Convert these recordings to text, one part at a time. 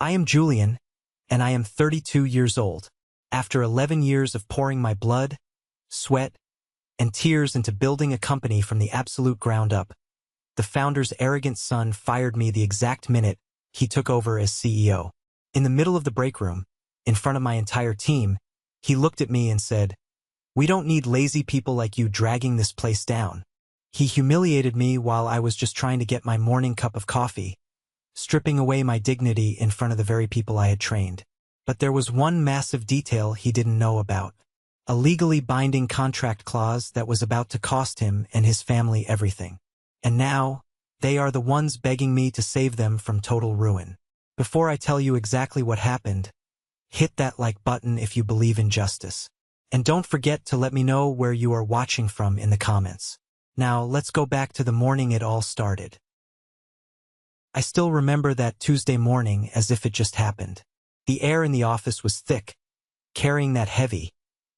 I am Julian, and I am 32 years old. After 11 years of pouring my blood, sweat, and tears into building a company from the absolute ground up, the founder's arrogant son fired me the exact minute he took over as CEO. In the middle of the break room, in front of my entire team, he looked at me and said, "We don't need lazy people like you dragging this place down." He humiliated me while I was just trying to get my morning cup of coffee, stripping away my dignity in front of the very people I had trained. But there was one massive detail he didn't know about. A legally binding contract clause that was about to cost him and his family everything. And now, they are the ones begging me to save them from total ruin. Before I tell you exactly what happened, hit that like button if you believe in justice. And don't forget to let me know where you are watching from in the comments. Now, let's go back to the morning it all started. I still remember that Tuesday morning as if it just happened. The air in the office was thick, carrying that heavy,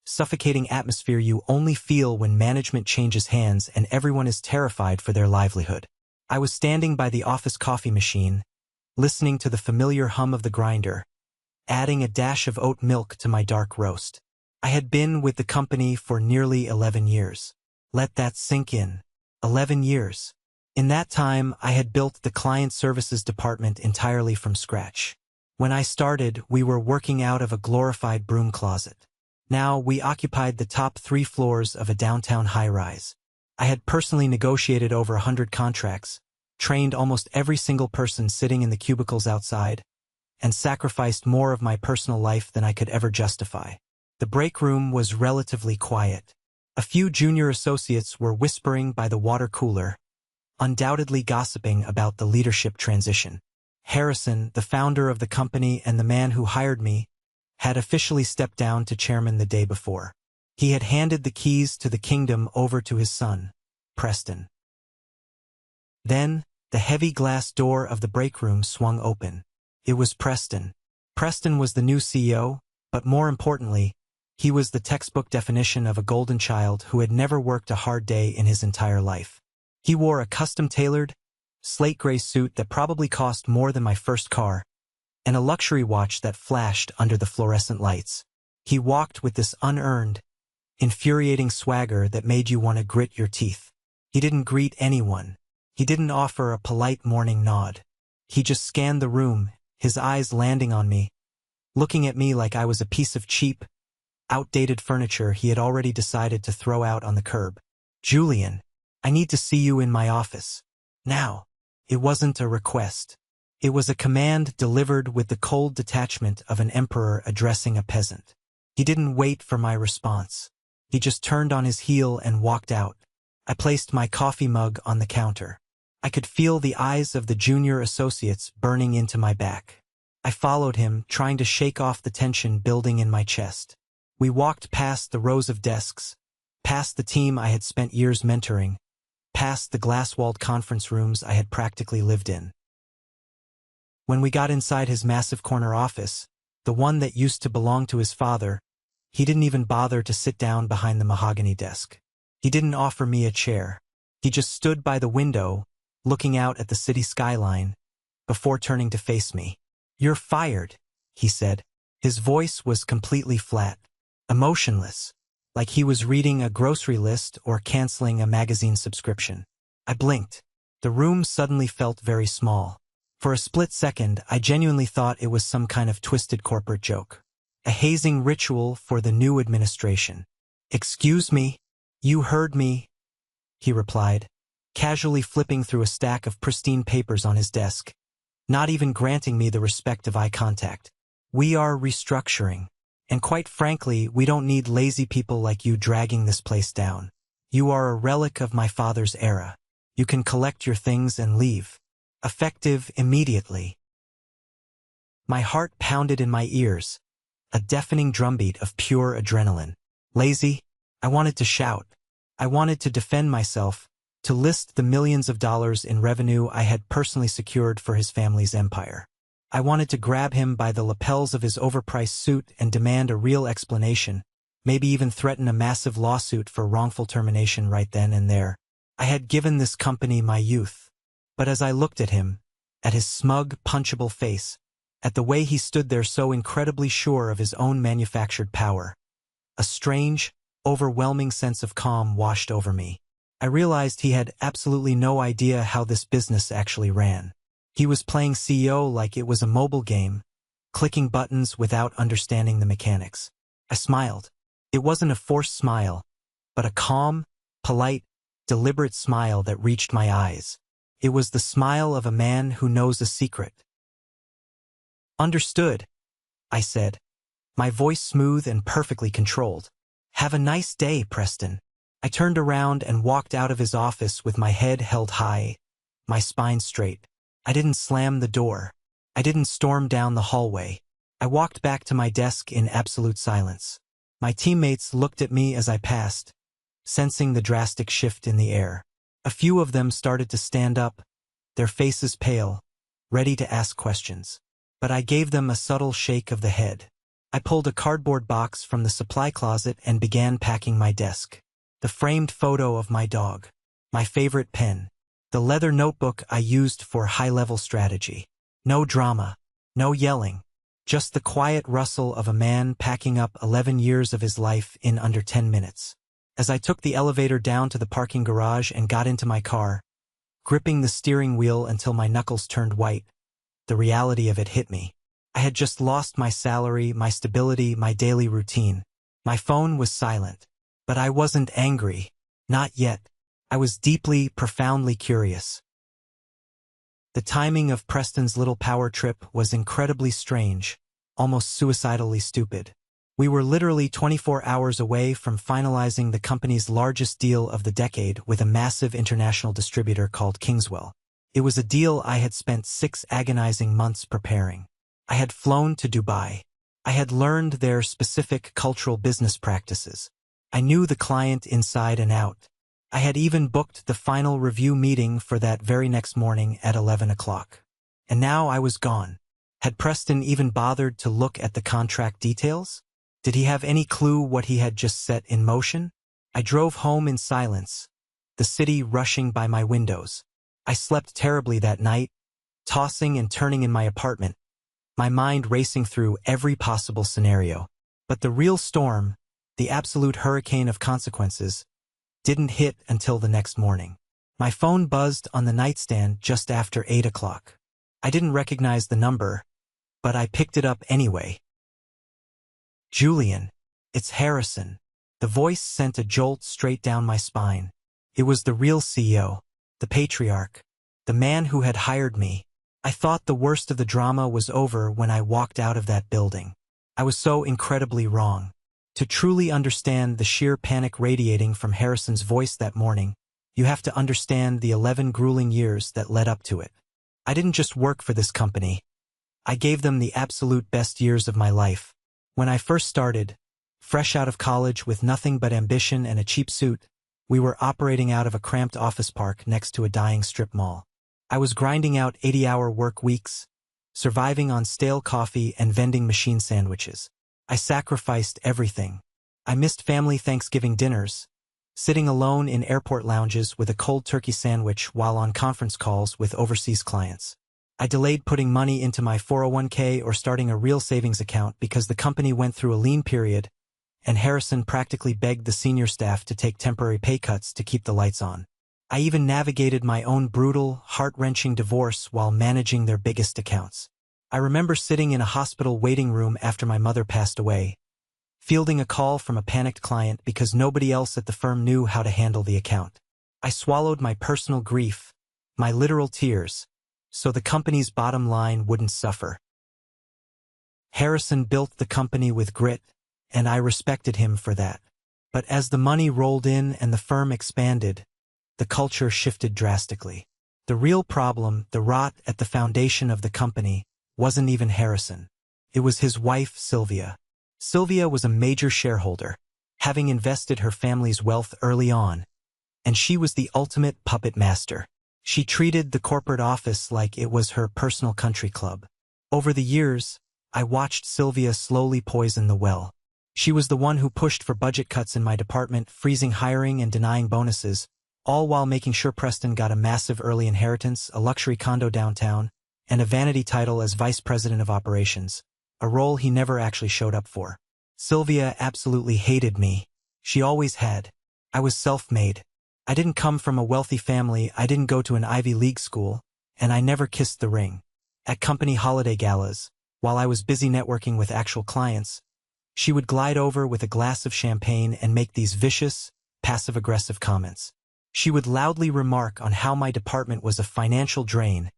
suffocating atmosphere you only feel when management changes hands and everyone is terrified for their livelihood. I was standing by the office coffee machine, listening to the familiar hum of the grinder, adding a dash of oat milk to my dark roast. I had been with the company for nearly 11 years. Let that sink in. 11 years. In that time, I had built the client services department entirely from scratch. When I started, we were working out of a glorified broom closet. Now, we occupied the top 3 floors of a downtown high-rise. I had personally negotiated over 100 contracts, trained almost every single person sitting in the cubicles outside, and sacrificed more of my personal life than I could ever justify. The break room was relatively quiet. A few junior associates were whispering by the water cooler, undoubtedly gossiping about the leadership transition. Harrison, the founder of the company and the man who hired me, had officially stepped down to chairman the day before. He had handed the keys to the kingdom over to his son, Preston. Then, the heavy glass door of the break room swung open. It was Preston. Preston was the new CEO, but more importantly, he was the textbook definition of a golden child who had never worked a hard day in his entire life. He wore a custom-tailored, slate gray suit that probably cost more than my first car, and a luxury watch that flashed under the fluorescent lights. He walked with this unearned, infuriating swagger that made you want to grit your teeth. He didn't greet anyone. He didn't offer a polite morning nod. He just scanned the room, his eyes landing on me, looking at me like I was a piece of cheap, outdated furniture he had already decided to throw out on the curb. "Julian, I need to see you in my office. Now." It wasn't a request. It was a command delivered with the cold detachment of an emperor addressing a peasant. He didn't wait for my response. He just turned on his heel and walked out. I placed my coffee mug on the counter. I could feel the eyes of the junior associates burning into my back. I followed him, trying to shake off the tension building in my chest. We walked past the rows of desks, past the team I had spent years mentoring, past the glass-walled conference rooms I had practically lived in. When we got inside his massive corner office, the one that used to belong to his father, he didn't even bother to sit down behind the mahogany desk. He didn't offer me a chair. He just stood by the window, looking out at the city skyline, before turning to face me. "You're fired," he said. His voice was completely flat, emotionless, like he was reading a grocery list or canceling a magazine subscription. I blinked. The room suddenly felt very small. For a split second, I genuinely thought it was some kind of twisted corporate joke. A hazing ritual for the new administration. "Excuse me, you heard me," he replied, casually flipping through a stack of pristine papers on his desk, not even granting me the respect of eye contact. "We are restructuring. And quite frankly, we don't need lazy people like you dragging this place down. You are a relic of my father's era. You can collect your things and leave. Effective immediately." My heart pounded in my ears, a deafening drumbeat of pure adrenaline. Lazy? I wanted to shout. I wanted to defend myself, to list the millions of dollars in revenue I had personally secured for his family's empire. I wanted to grab him by the lapels of his overpriced suit and demand a real explanation, maybe even threaten a massive lawsuit for wrongful termination right then and there. I had given this company my youth. But as I looked at him, at his smug, punchable face, at the way he stood there so incredibly sure of his own manufactured power. A strange, overwhelming sense of calm washed over me. I realized he had absolutely no idea how this business actually ran. He was playing CEO like it was a mobile game, clicking buttons without understanding the mechanics. I smiled. It wasn't a forced smile, but a calm, polite, deliberate smile that reached my eyes. It was the smile of a man who knows a secret. "Understood," I said, my voice smooth and perfectly controlled. "Have a nice day, Preston." I turned around and walked out of his office with my head held high, my spine straight. I didn't slam the door. I didn't storm down the hallway. I walked back to my desk in absolute silence. My teammates looked at me as I passed, sensing the drastic shift in the air. A few of them started to stand up, their faces pale, ready to ask questions. But I gave them a subtle shake of the head. I pulled a cardboard box from the supply closet and began packing my desk. The framed photo of my dog, my favorite pen, the leather notebook I used for high-level strategy. No drama, no yelling, just the quiet rustle of a man packing up 11 years of his life in under 10 minutes. As I took the elevator down to the parking garage and got into my car, gripping the steering wheel until my knuckles turned white, the reality of it hit me. I had just lost my salary, my stability, my daily routine. My phone was silent. But I wasn't angry. Not yet. I was deeply, profoundly curious. The timing of Preston's little power trip was incredibly strange, almost suicidally stupid. We were literally 24 hours away from finalizing the company's largest deal of the decade with a massive international distributor called Kingswell. It was a deal I had spent 6 agonizing months preparing. I had flown to Dubai. I had learned their specific cultural business practices. I knew the client inside and out. I had even booked the final review meeting for that very next morning at 11 o'clock. And now I was gone. Had Preston even bothered to look at the contract details? Did he have any clue what he had just set in motion? I drove home in silence, the city rushing by my windows. I slept terribly that night, tossing and turning in my apartment, my mind racing through every possible scenario. But the real storm, the absolute hurricane of consequences, didn't hit until the next morning. My phone buzzed on the nightstand just after 8 o'clock. I didn't recognize the number, but I picked it up anyway. "Julian, it's Harrison." The voice sent a jolt straight down my spine. It was the real CEO, the patriarch, the man who had hired me. I thought the worst of the drama was over when I walked out of that building. I was so incredibly wrong. To truly understand the sheer panic radiating from Harrison's voice that morning, you have to understand the 11 grueling years that led up to it. I didn't just work for this company. I gave them the absolute best years of my life. When I first started, fresh out of college with nothing but ambition and a cheap suit, we were operating out of a cramped office park next to a dying strip mall. I was grinding out 80-hour work weeks, surviving on stale coffee and vending machine sandwiches. I sacrificed everything. I missed family Thanksgiving dinners, sitting alone in airport lounges with a cold turkey sandwich while on conference calls with overseas clients. I delayed putting money into my 401k or starting a real savings account because the company went through a lean period, and Harrison practically begged the senior staff to take temporary pay cuts to keep the lights on. I even navigated my own brutal, heart-wrenching divorce while managing their biggest accounts. I remember sitting in a hospital waiting room after my mother passed away, fielding a call from a panicked client because nobody else at the firm knew how to handle the account. I swallowed my personal grief, my literal tears, so the company's bottom line wouldn't suffer. Harrison built the company with grit, and I respected him for that. But as the money rolled in and the firm expanded, the culture shifted drastically. The real problem, the rot at the foundation of the company, wasn't even Harrison. It was his wife, Sylvia. Sylvia was a major shareholder, having invested her family's wealth early on, and she was the ultimate puppet master. She treated the corporate office like it was her personal country club. Over the years, I watched Sylvia slowly poison the well. She was the one who pushed for budget cuts in my department, freezing hiring and denying bonuses, all while making sure Preston got a massive early inheritance, a luxury condo downtown, and a vanity title as Vice President of Operations, a role he never actually showed up for. Sylvia absolutely hated me. She always had. I was self-made. I didn't come from a wealthy family, I didn't go to an Ivy League school, and I never kissed the ring. At company holiday galas, while I was busy networking with actual clients, she would glide over with a glass of champagne and make these vicious, passive-aggressive comments. She would loudly remark on how my department was a financial drain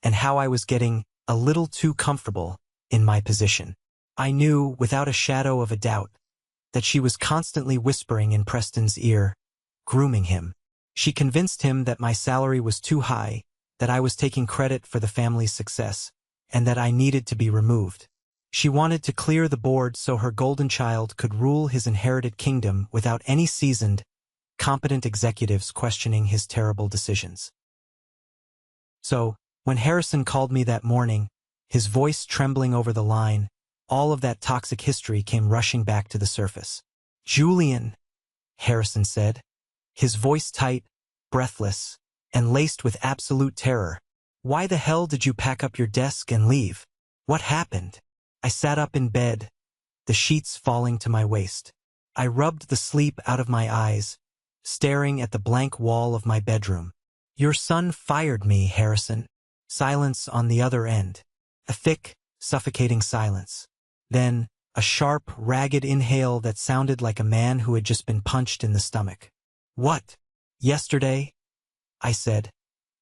and how I was getting a little too comfortable in my position. I knew, without a shadow of a doubt, that she was constantly whispering in Preston's ear, grooming him. She convinced him that my salary was too high, that I was taking credit for the family's success, and that I needed to be removed. She wanted to clear the board so her golden child could rule his inherited kingdom without any seasoned, competent executives questioning his terrible decisions. So, when Harrison called me that morning, his voice trembling over the line, all of that toxic history came rushing back to the surface. "Julian," Harrison said, his voice tight, breathless, and laced with absolute terror. "Why the hell did you pack up your desk and leave? What happened?" I sat up in bed, the sheets falling to my waist. I rubbed the sleep out of my eyes, staring at the blank wall of my bedroom. "Your son fired me, Harrison." Silence on the other end. A thick, suffocating silence. Then, a sharp, ragged inhale that sounded like a man who had just been punched in the stomach. "What? Yesterday?" I said,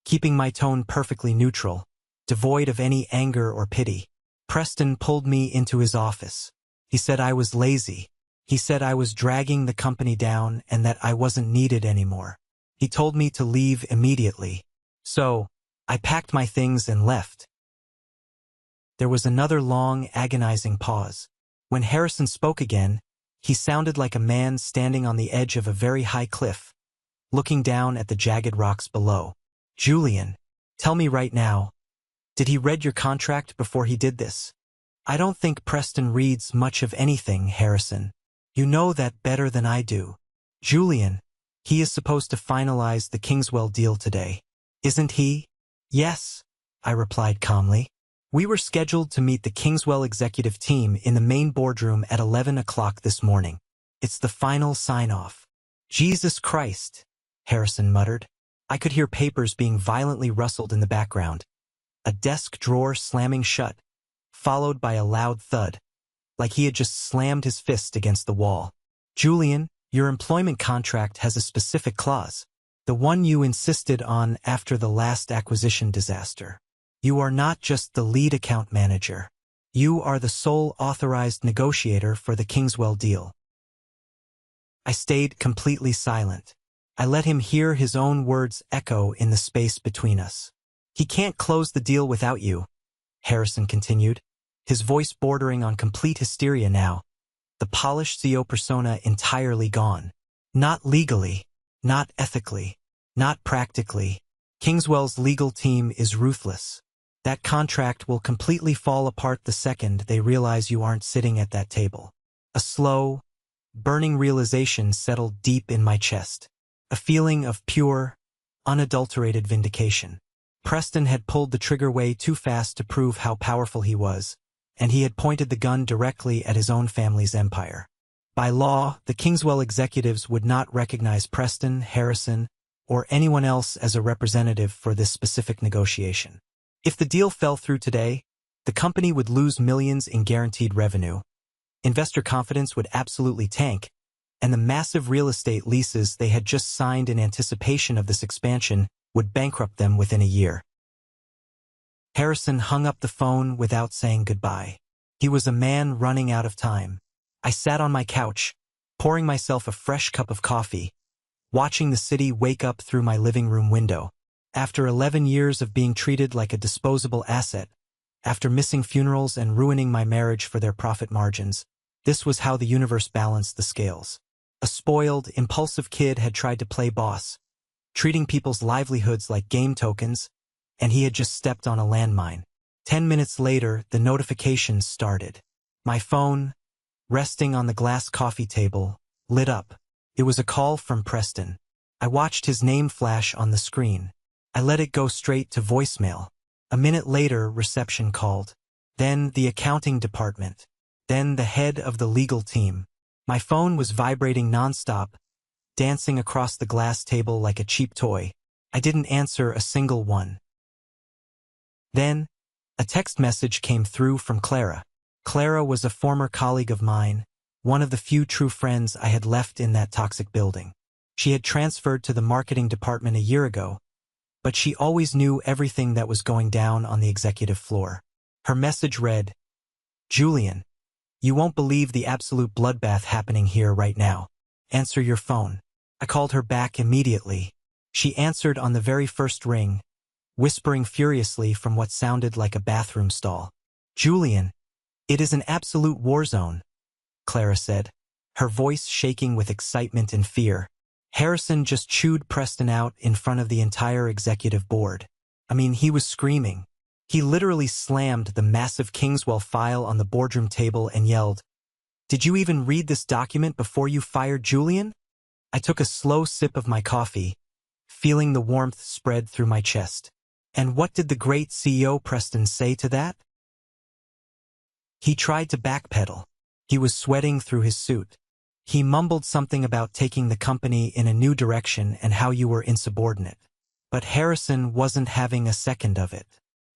keeping my tone perfectly neutral, devoid of any anger or pity. Preston pulled me into his office. He said I was lazy. He said I was dragging the company down and that I wasn't needed anymore. He told me to leave immediately. So, I packed my things and left. There was another long, agonizing pause. When Harrison spoke again, he sounded like a man standing on the edge of a very high cliff, looking down at the jagged rocks below. "Julian, tell me right now, did he read your contract before he did this?" "I don't think Preston reads much of anything, Harrison. You know that better than I do." "Julian, he is supposed to finalize the Kingswell deal today, isn't he?" "Yes," I replied calmly. "We were scheduled to meet the Kingswell executive team in the main boardroom at 11 o'clock this morning. It's the final sign-off." "Jesus Christ," Harrison muttered. I could hear papers being violently rustled in the background, a desk drawer slamming shut, followed by a loud thud, like he had just slammed his fist against the wall. "Julian, your employment contract has a specific clause, the one you insisted on after the last acquisition disaster. You are not just the lead account manager. You are the sole authorized negotiator for the Kingswell deal." I stayed completely silent. I let him hear his own words echo in the space between us. "He can't close the deal without you," Harrison continued, his voice bordering on complete hysteria now, the polished CEO persona entirely gone. "Not legally, not ethically, not practically. Kingswell's legal team is ruthless. That contract will completely fall apart the second they realize you aren't sitting at that table." A slow, burning realization settled deep in my chest. A feeling of pure, unadulterated vindication. Preston had pulled the trigger way too fast to prove how powerful he was, and he had pointed the gun directly at his own family's empire. By law, the Kingswell executives would not recognize Preston, Harrison, or anyone else as a representative for this specific negotiation. If the deal fell through today, the company would lose millions in guaranteed revenue. Investor confidence would absolutely tank, and the massive real estate leases they had just signed in anticipation of this expansion would bankrupt them within a year. Harrison hung up the phone without saying goodbye. He was a man running out of time. I sat on my couch, pouring myself a fresh cup of coffee, watching the city wake up through my living room window. After 11 years of being treated like a disposable asset, after missing funerals and ruining my marriage for their profit margins, this was how the universe balanced the scales. A spoiled, impulsive kid had tried to play boss, treating people's livelihoods like game tokens, and he had just stepped on a landmine. 10 minutes later, the notifications started. My phone, resting on the glass coffee table, lit up. It was a call from Preston. I watched his name flash on the screen. I let it go straight to voicemail. A minute later, reception called. Then the accounting department. Then the head of the legal team. My phone was vibrating nonstop, dancing across the glass table like a cheap toy. I didn't answer a single one. Then, a text message came through from Clara. Clara was a former colleague of mine, one of the few true friends I had left in that toxic building. She had transferred to the marketing department a year ago, but she always knew everything that was going down on the executive floor. Her message read, "Julian, you won't believe the absolute bloodbath happening here right now. Answer your phone." I called her back immediately. She answered on the very first ring, whispering furiously from what sounded like a bathroom stall. "Julian, it is an absolute war zone," Clara said, her voice shaking with excitement and fear. "Harrison just chewed Preston out in front of the entire executive board. I mean, he was screaming. He literally slammed the massive Kingswell file on the boardroom table and yelled, 'Did you even read this document before you fired Julian?' I took a slow sip of my coffee, feeling the warmth spread through my chest. And what did the great CEO Preston say to that? He tried to backpedal. He was sweating through his suit. He mumbled something about taking the company in a new direction and how you were insubordinate. But Harrison wasn't having a second of it.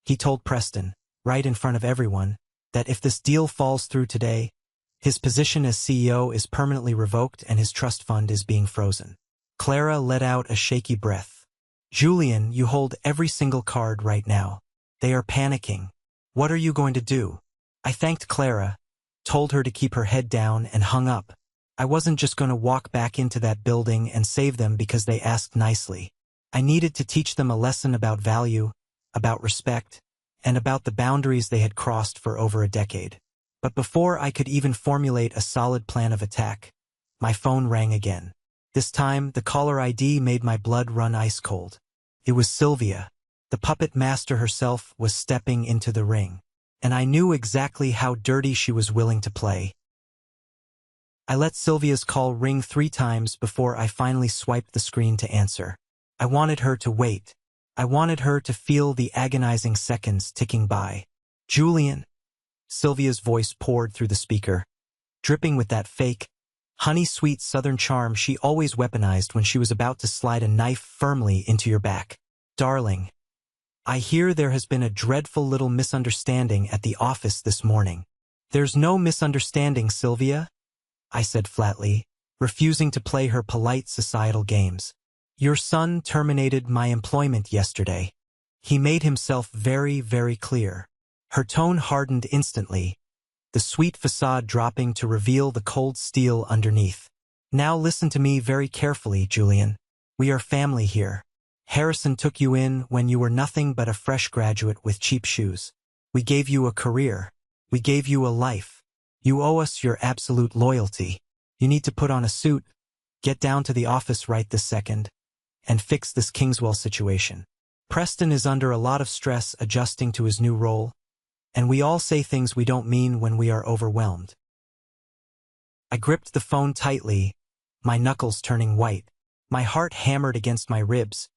He told Preston, right in front of everyone, that if this deal falls through today, his position as CEO is permanently revoked and his trust fund is being frozen. Clara let out a shaky breath. "Julian, you hold every single card right now. They are panicking. What are you going to do?" I thanked Clara, told her to keep her head down, and hung up. I wasn't just going to walk back into that building and save them because they asked nicely. I needed to teach them a lesson about value, about respect, and about the boundaries they had crossed for over a decade. But before I could even formulate a solid plan of attack, my phone rang again. This time, the caller ID made my blood run ice cold. It was Sylvia. The puppet master herself was stepping into the ring, and I knew exactly how dirty she was willing to play. I let Sylvia's call ring 3 times before I finally swiped the screen to answer. I wanted her to wait. I wanted her to feel the agonizing seconds ticking by. "Julian," Sylvia's voice poured through the speaker, dripping with that fake, honey-sweet southern charm she always weaponized when she was about to slide a knife firmly into your back. "Darling, I hear there has been a dreadful little misunderstanding at the office this morning." "There's no misunderstanding, Sylvia," I said flatly, refusing to play her polite societal games. "Your son terminated my employment yesterday. He made himself very, very clear." Her tone hardened instantly, the sweet facade dropping to reveal the cold steel underneath. "Now listen to me very carefully, Julian. We are family here. Harrison took you in when you were nothing but a fresh graduate with cheap shoes. We gave you a career. We gave you a life. You owe us your absolute loyalty. You need to put on a suit, get down to the office right this second, and fix this Kingswell situation. Preston is under a lot of stress adjusting to his new role, and we all say things we don't mean when we are overwhelmed." I gripped the phone tightly, my knuckles turning white. My heart hammered against my ribs,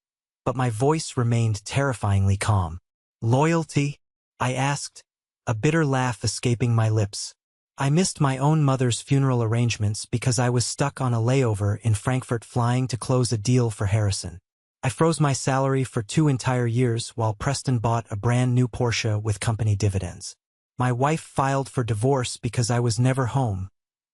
but my voice remained terrifyingly calm. "Loyalty?" I asked, a bitter laugh escaping my lips. I missed my own mother's funeral arrangements because I was stuck on a layover in Frankfurt flying to close a deal for Harrison. I froze my salary for 2 entire years while Preston bought a brand new Porsche with company dividends. My wife filed for divorce because I was never home,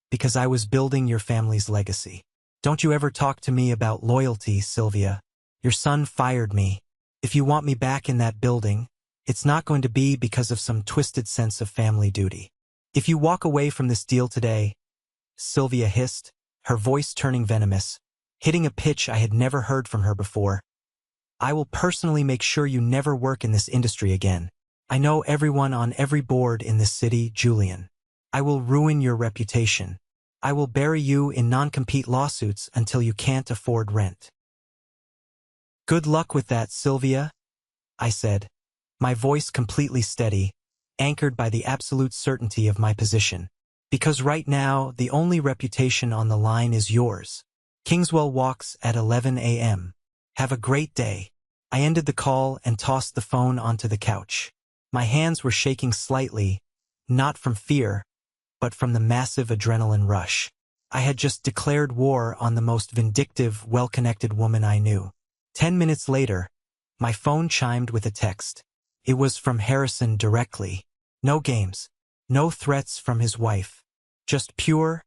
because I was building your family's legacy. Don't you ever talk to me about loyalty, Sylvia. Your son fired me. If you want me back in that building, it's not going to be because of some twisted sense of family duty. If you walk away from this deal today," Sylvia hissed, her voice turning venomous, hitting a pitch I had never heard from her before, "I will personally make sure you never work in this industry again. I know everyone on every board in this city, Julian. I will ruin your reputation. I will bury you in non-compete lawsuits until you can't afford rent." "Good luck with that, Sylvia," I said, my voice completely steady, anchored by the absolute certainty of my position. "Because right now, the only reputation on the line is yours. Kingswell walks at 11 a.m. Have a great day." I ended the call and tossed the phone onto the couch. My hands were shaking slightly, not from fear, but from the massive adrenaline rush. I had just declared war on the most vindictive, well-connected woman I knew. 10 minutes later, my phone chimed with a text. It was from Harrison directly. No games. No threats from his wife. Just pure,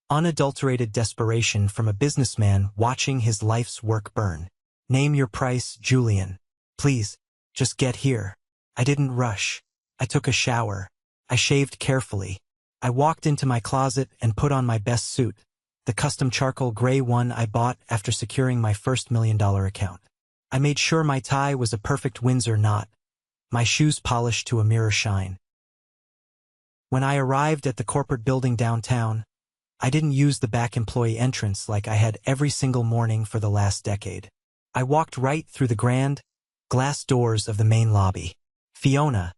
unadulterated desperation from a businessman watching his life's work burn. Name your price, Julian. Please, just get here. I didn't rush. I took a shower. I shaved carefully. I walked into my closet and put on my best suit, the custom charcoal gray one I bought after securing my first $1 million account. I made sure my tie was a perfect Windsor knot, my shoes polished to a mirror shine. When I arrived at the corporate building downtown, I didn't use the back employee entrance like I had every single morning for the last decade. I walked right through the grand, glass doors of the main lobby. Fiona,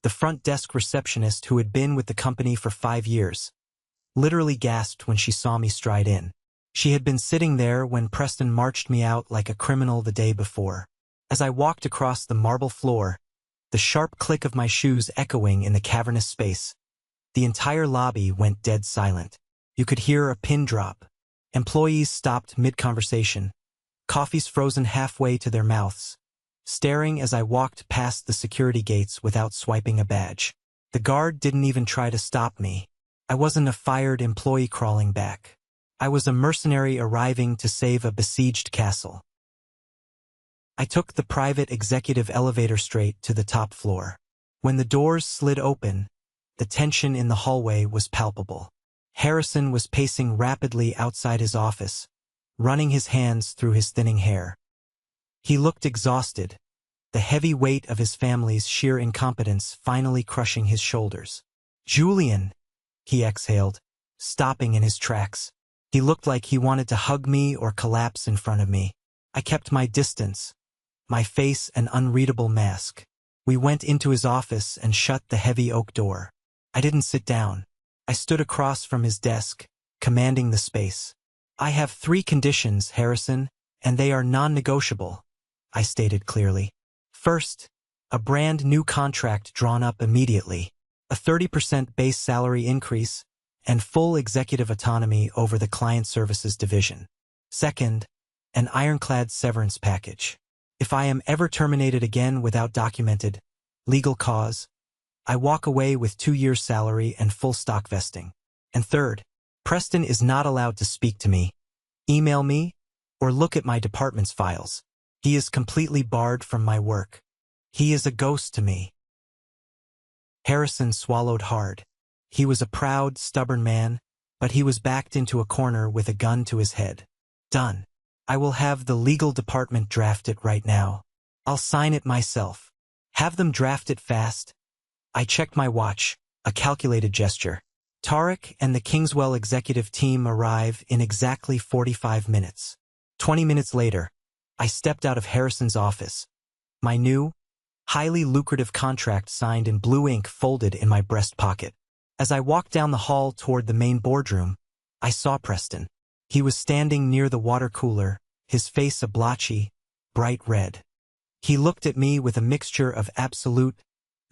the front desk receptionist who had been with the company for 5 years, literally gasped when she saw me stride in. She had been sitting there when Preston marched me out like a criminal the day before. As I walked across the marble floor, the sharp click of my shoes echoing in the cavernous space, the entire lobby went dead silent. You could hear a pin drop. Employees stopped mid-conversation, coffees frozen halfway to their mouths, staring as I walked past the security gates without swiping a badge. The guard didn't even try to stop me. I wasn't a fired employee crawling back. I was a mercenary arriving to save a besieged castle. I took the private executive elevator straight to the top floor. When the doors slid open, the tension in the hallway was palpable. Harrison was pacing rapidly outside his office, running his hands through his thinning hair. He looked exhausted, the heavy weight of his family's sheer incompetence finally crushing his shoulders. "Julian," he exhaled, stopping in his tracks. He looked like he wanted to hug me or collapse in front of me. I kept my distance, my face an unreadable mask. We went into his office and shut the heavy oak door. I didn't sit down. I stood across from his desk, commanding the space. "I have 3 conditions, Harrison, and they are non-negotiable," I stated clearly. First, a brand new contract drawn up immediately, a 30% base salary increase, and full executive autonomy over the client services division. Second, an ironclad severance package. If I am ever terminated again without documented legal cause, I walk away with 2 years' salary and full stock vesting. And third, Preston is not allowed to speak to me, email me, or look at my department's files. He is completely barred from my work. He is a ghost to me. Harrison swallowed hard. He was a proud, stubborn man, but he was backed into a corner with a gun to his head. Done. I will have the legal department draft it right now. I'll sign it myself. Have them draft it fast. I checked my watch, a calculated gesture. Tarek and the Kingswell executive team arrive in exactly 45 minutes. 20 minutes later, I stepped out of Harrison's office. My new, highly lucrative contract signed in blue ink folded in my breast pocket. As I walked down the hall toward the main boardroom, I saw Preston. He was standing near the water cooler, his face a blotchy, bright red. He looked at me with a mixture of absolute,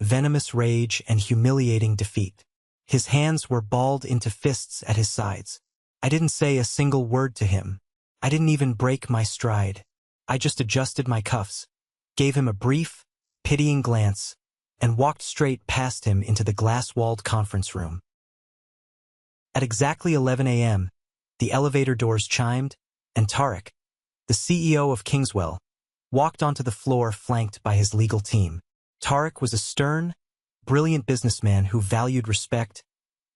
venomous rage and humiliating defeat. His hands were balled into fists at his sides. I didn't say a single word to him. I didn't even break my stride. I just adjusted my cuffs, gave him a brief, pitying glance, and walked straight past him into the glass-walled conference room. At exactly 11 a.m., the elevator doors chimed, and Tarek, the CEO of Kingswell, walked onto the floor flanked by his legal team. Tarek was a stern, brilliant businessman who valued respect,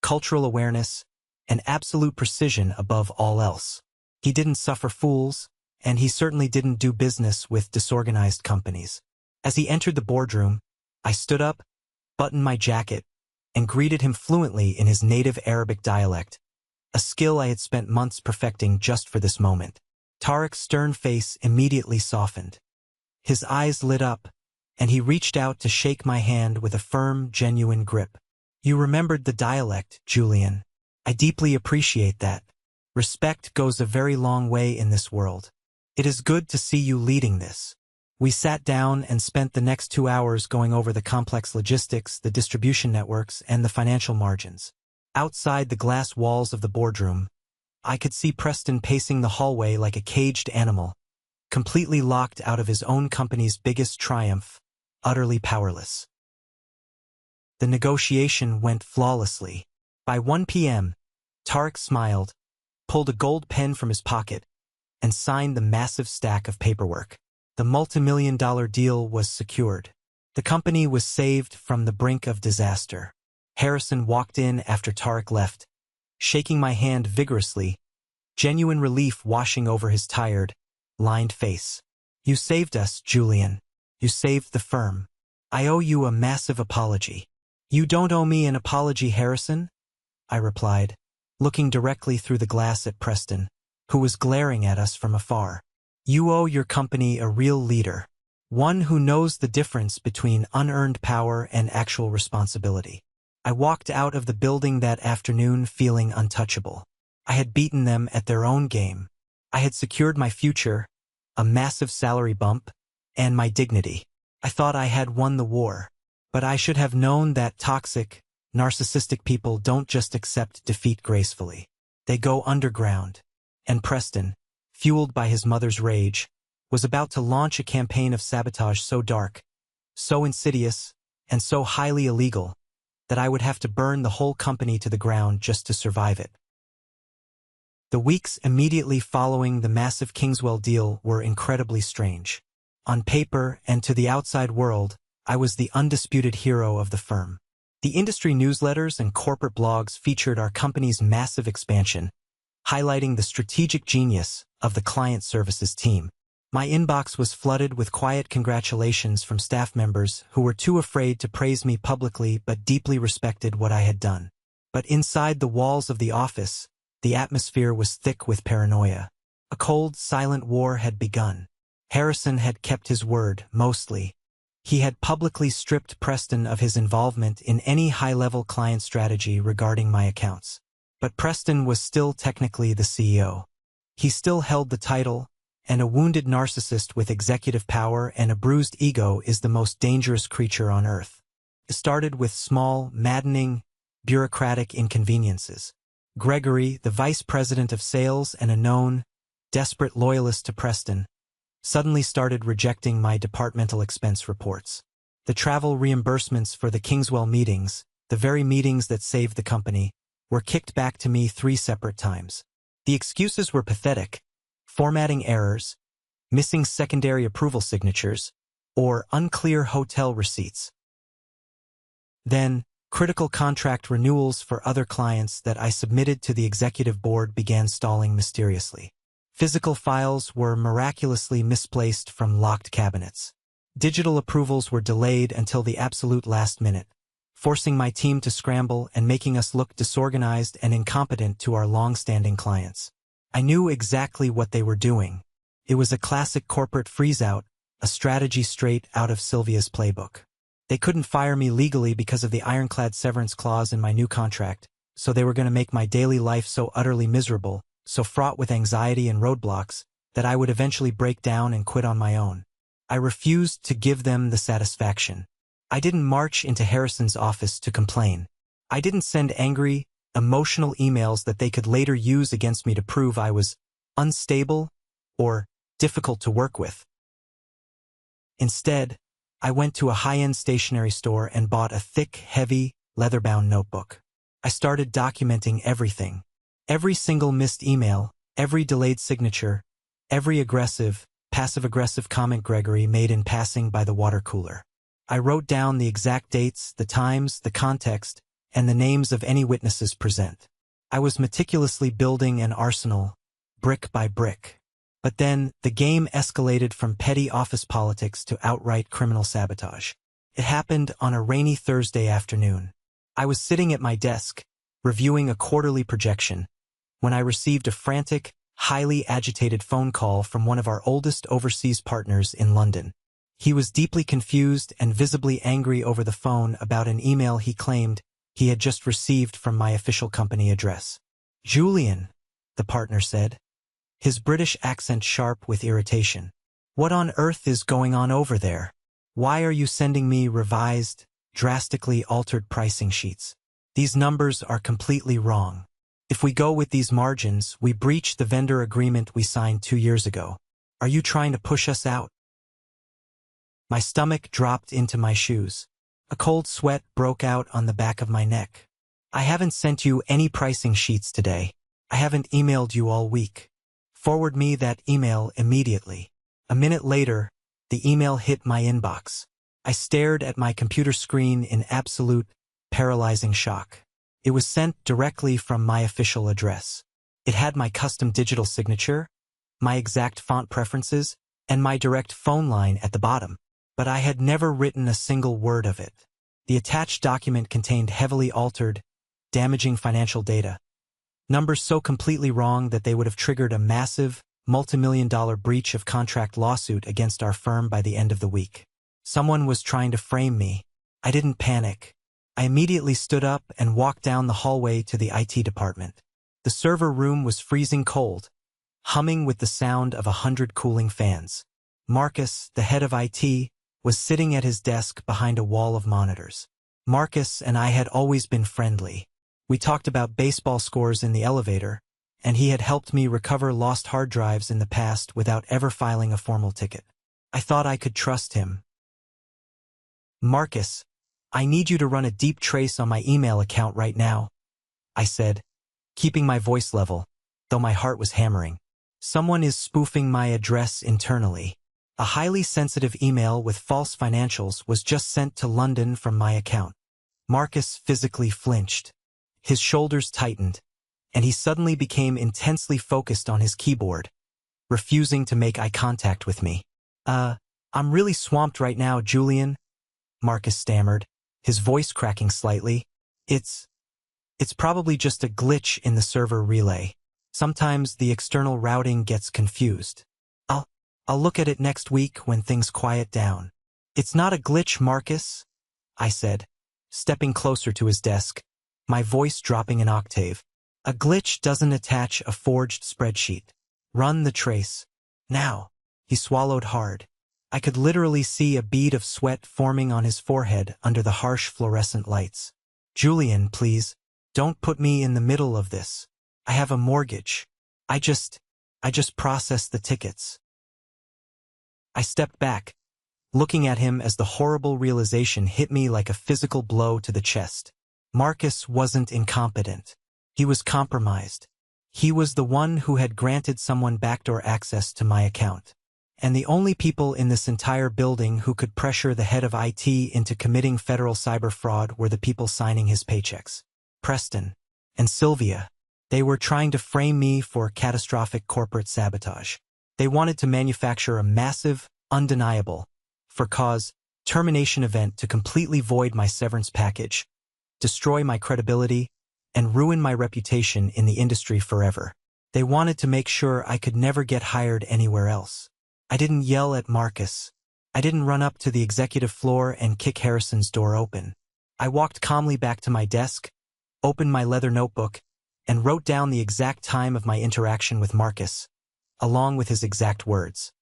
cultural awareness, and absolute precision above all else. He didn't suffer fools, and he certainly didn't do business with disorganized companies. As he entered the boardroom, I stood up, buttoned my jacket, and greeted him fluently in his native Arabic dialect, a skill I had spent months perfecting just for this moment. Tarek's stern face immediately softened. His eyes lit up, and he reached out to shake my hand with a firm, genuine grip. "You remembered the dialect, Julian. I deeply appreciate that. Respect goes a very long way in this world. It is good to see you leading this." We sat down and spent the next 2 hours going over the complex logistics, the distribution networks, and the financial margins. Outside the glass walls of the boardroom, I could see Preston pacing the hallway like a caged animal, completely locked out of his own company's biggest triumph, utterly powerless. The negotiation went flawlessly. By 1 p.m., Tarek smiled, pulled a gold pen from his pocket, and signed the massive stack of paperwork. The multi-million-dollar deal was secured. The company was saved from the brink of disaster. Harrison walked in after Tarek left, shaking my hand vigorously, genuine relief washing over his tired, lined face. "You saved us, Julian. You saved the firm. I owe you a massive apology." "You don't owe me an apology, Harrison," I replied, looking directly through the glass at Preston, who was glaring at us from afar. "You owe your company a real leader, one who knows the difference between unearned power and actual responsibility." I walked out of the building that afternoon feeling untouchable. I had beaten them at their own game. I had secured my future, a massive salary bump, and my dignity. I thought I had won the war. But I should have known that toxic, narcissistic people don't just accept defeat gracefully. They go underground. And Preston, fueled by his mother's rage, was about to launch a campaign of sabotage so dark, so insidious, and so highly illegal, that I would have to burn the whole company to the ground just to survive it. The weeks immediately following the massive Kingswell deal were incredibly strange. On paper and to the outside world, I was the undisputed hero of the firm. The industry newsletters and corporate blogs featured our company's massive expansion, highlighting the strategic genius of the client services team. My inbox was flooded with quiet congratulations from staff members who were too afraid to praise me publicly but deeply respected what I had done. But inside the walls of the office, the atmosphere was thick with paranoia. A cold, silent war had begun. Harrison had kept his word, mostly. He had publicly stripped Preston of his involvement in any high-level client strategy regarding my accounts. But Preston was still technically the CEO. He still held the title, and a wounded narcissist with executive power and a bruised ego is the most dangerous creature on earth. It started with small, maddening, bureaucratic inconveniences. Gregory, the vice president of sales and a known, desperate loyalist to Preston, suddenly started rejecting my departmental expense reports. The travel reimbursements for the Kingswell meetings, the very meetings that saved the company, were kicked back to me 3 separate times. The excuses were pathetic: formatting errors, missing secondary approval signatures, or unclear hotel receipts. Then, critical contract renewals for other clients that I submitted to the executive board began stalling mysteriously. Physical files were miraculously misplaced from locked cabinets. Digital approvals were delayed until the absolute last minute, forcing my team to scramble and making us look disorganized and incompetent to our long-standing clients. I knew exactly what they were doing. It was a classic corporate freeze-out, a strategy straight out of Sylvia's playbook. They couldn't fire me legally because of the ironclad severance clause in my new contract, so they were going to make my daily life so utterly miserable, so fraught with anxiety and roadblocks, that I would eventually break down and quit on my own. I refused to give them the satisfaction. I didn't march into Harrison's office to complain. I didn't send angry, emotional emails that they could later use against me to prove I was unstable or difficult to work with. Instead, I went to a high-end stationery store and bought a thick, heavy, leather-bound notebook. I started documenting everything. Every single missed email, every delayed signature, every aggressive, passive-aggressive comment Gregory made in passing by the water cooler. I wrote down the exact dates, the times, the context, and the names of any witnesses present. I was meticulously building an arsenal, brick by brick. But then, the game escalated from petty office politics to outright criminal sabotage. It happened on a rainy Thursday afternoon. I was sitting at my desk, reviewing a quarterly projection, when I received a frantic, highly agitated phone call from one of our oldest overseas partners in London. He was deeply confused and visibly angry over the phone about an email he claimed he had just received from my official company address. "Julian," the partner said, his British accent sharp with irritation, What on earth is going on over there? Why are you sending me revised, drastically altered pricing sheets? These numbers are completely wrong. If we go with these margins, we breach the vendor agreement we signed 2 years ago. Are you trying to push us out? My stomach dropped into my shoes. A cold sweat broke out on the back of my neck. I haven't sent you any pricing sheets today. I haven't emailed you all week. Forward me that email immediately. A minute later, the email hit my inbox. I stared at my computer screen in absolute, paralyzing shock. It was sent directly from my official address. It had my custom digital signature, my exact font preferences, and my direct phone line at the bottom. But I had never written a single word of it. The attached document contained heavily altered, damaging financial data. Numbers so completely wrong that they would have triggered a massive, multi-million-dollar breach of contract lawsuit against our firm by the end of the week. Someone was trying to frame me. I didn't panic. I immediately stood up and walked down the hallway to the IT department. The server room was freezing cold, humming with the sound of 100 cooling fans. Marcus, the head of IT, was sitting at his desk behind a wall of monitors. Marcus and I had always been friendly. We talked about baseball scores in the elevator, and he had helped me recover lost hard drives in the past without ever filing a formal ticket. I thought I could trust him. "Marcus, I need you to run a deep trace on my email account right now," I said, keeping my voice level, though my heart was hammering. "Someone is spoofing my address internally. A highly sensitive email with false financials was just sent to London from my account." Marcus physically flinched. His shoulders tightened, and he suddenly became intensely focused on his keyboard, refusing to make eye contact with me. I'm really swamped right now, Julian," Marcus stammered, his voice cracking slightly. It's probably just a glitch in the server relay. Sometimes the external routing gets confused. I'll look at it next week when things quiet down." "It's not a glitch, Marcus," I said, stepping closer to his desk, my voice dropping an octave. "A glitch doesn't attach a forged spreadsheet. Run the trace. Now." He swallowed hard. I could literally see a bead of sweat forming on his forehead under the harsh fluorescent lights. "Julian, please, don't put me in the middle of this. I have a mortgage. I just processed the tickets." I stepped back, looking at him as the horrible realization hit me like a physical blow to the chest. Marcus wasn't incompetent. He was compromised. He was the one who had granted someone backdoor access to my account. And the only people in this entire building who could pressure the head of IT into committing federal cyber fraud were the people signing his paychecks. Preston and Sylvia. They were trying to frame me for catastrophic corporate sabotage. They wanted to manufacture a massive, undeniable, for cause, termination event to completely void my severance package, destroy my credibility, and ruin my reputation in the industry forever. They wanted to make sure I could never get hired anywhere else. I didn't yell at Marcus. I didn't run up to the executive floor and kick Harrison's door open. I walked calmly back to my desk, opened my leather notebook, and wrote down the exact time of my interaction with Marcus, along with his exact words.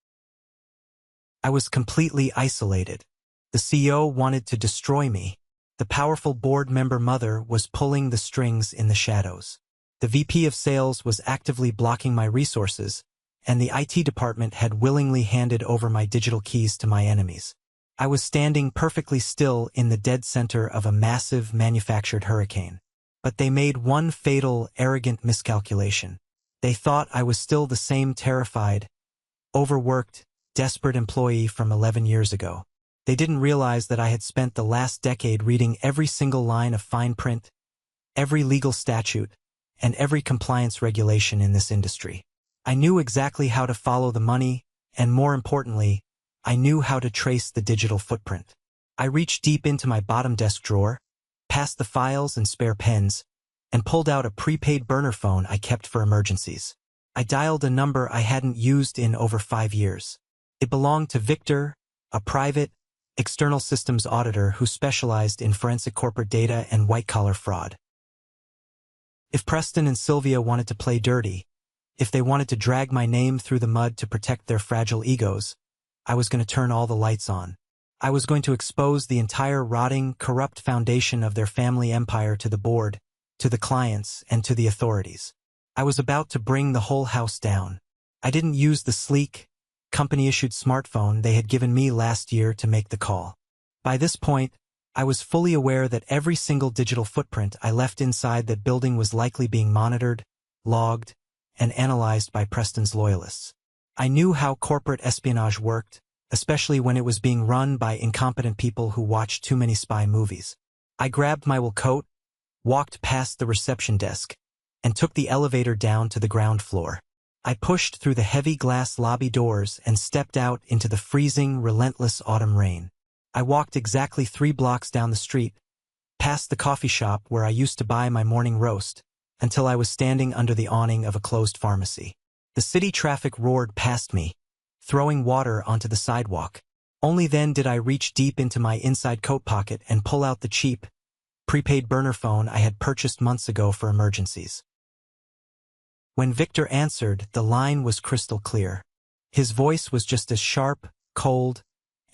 I was completely isolated. The CEO wanted to destroy me. The powerful board member mother was pulling the strings in the shadows. The VP of sales was actively blocking my resources, and the IT department had willingly handed over my digital keys to my enemies. I was standing perfectly still in the dead center of a massive manufactured hurricane. But they made one fatal, arrogant miscalculation. They thought I was still the same terrified, overworked, desperate employee from 11 years ago. They didn't realize that I had spent the last decade reading every single line of fine print, every legal statute, and every compliance regulation in this industry. I knew exactly how to follow the money, and more importantly, I knew how to trace the digital footprint. I reached deep into my bottom desk drawer, past the files and spare pens, and pulled out a prepaid burner phone I kept for emergencies. I dialed a number I hadn't used in over 5 years. It belonged to Victor, a private, external systems auditor who specialized in forensic corporate data and white-collar fraud. If Preston and Sylvia wanted to play dirty, if they wanted to drag my name through the mud to protect their fragile egos, I was going to turn all the lights on. I was going to expose the entire rotting, corrupt foundation of their family empire to the board, to the clients, and to the authorities. I was about to bring the whole house down. I didn't use the sleek, company-issued smartphone they had given me last year to make the call. By this point, I was fully aware that every single digital footprint I left inside that building was likely being monitored, logged, and analyzed by Preston's loyalists. I knew how corporate espionage worked, especially when it was being run by incompetent people who watched too many spy movies. I grabbed my wool coat, walked past the reception desk, and took the elevator down to the ground floor. I pushed through the heavy glass lobby doors and stepped out into the freezing, relentless autumn rain. I walked exactly 3 blocks down the street, past the coffee shop where I used to buy my morning roast, until I was standing under the awning of a closed pharmacy. The city traffic roared past me, throwing water onto the sidewalk. Only then did I reach deep into my inside coat pocket and pull out the cheap, prepaid burner phone I had purchased months ago for emergencies. When Victor answered, the line was crystal clear. His voice was just as sharp, cold,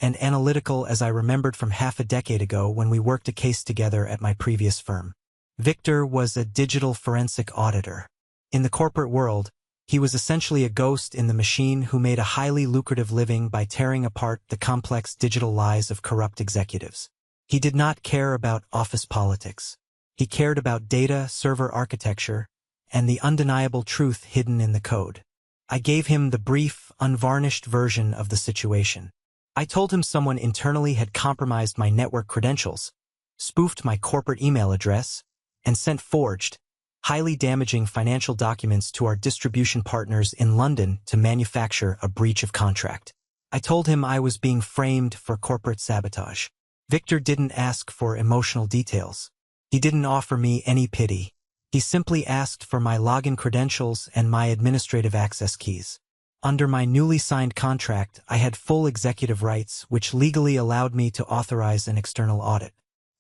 and analytical as I remembered from half a decade ago when we worked a case together at my previous firm. Victor was a digital forensic auditor. In the corporate world, he was essentially a ghost in the machine who made a highly lucrative living by tearing apart the complex digital lies of corrupt executives. He did not care about office politics. He cared about data, server architecture, and the undeniable truth hidden in the code. I gave him the brief, unvarnished version of the situation. I told him someone internally had compromised my network credentials, spoofed my corporate email address, and sent forged, highly damaging financial documents to our distribution partners in London to manufacture a breach of contract. I told him I was being framed for corporate sabotage. Victor didn't ask for emotional details. He didn't offer me any pity. He simply asked for my login credentials and my administrative access keys. Under my newly signed contract, I had full executive rights, which legally allowed me to authorize an external audit.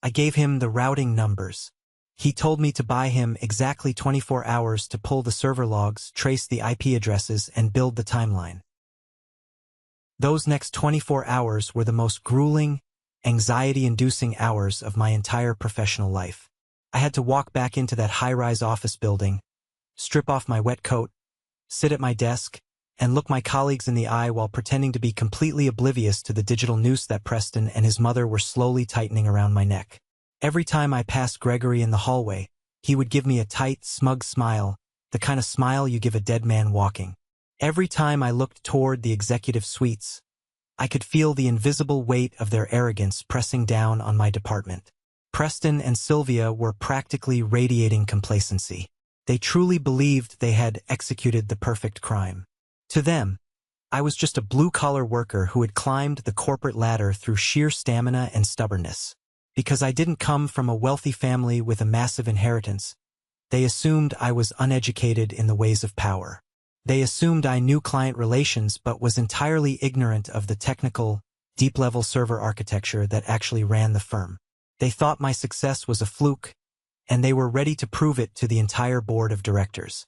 I gave him the routing numbers. He told me to buy him exactly 24 hours to pull the server logs, trace the IP addresses, and build the timeline. Those next 24 hours were the most grueling, anxiety-inducing hours of my entire professional life. I had to walk back into that high-rise office building, strip off my wet coat, sit at my desk, and look my colleagues in the eye while pretending to be completely oblivious to the digital noose that Preston and his mother were slowly tightening around my neck. Every time I passed Gregory in the hallway, he would give me a tight, smug smile, the kind of smile you give a dead man walking. Every time I looked toward the executive suites, I could feel the invisible weight of their arrogance pressing down on my department. Preston and Sylvia were practically radiating complacency. They truly believed they had executed the perfect crime. To them, I was just a blue-collar worker who had climbed the corporate ladder through sheer stamina and stubbornness. Because I didn't come from a wealthy family with a massive inheritance, they assumed I was uneducated in the ways of power. They assumed I knew client relations but was entirely ignorant of the technical, deep-level server architecture that actually ran the firm. They thought my success was a fluke, and they were ready to prove it to the entire board of directors.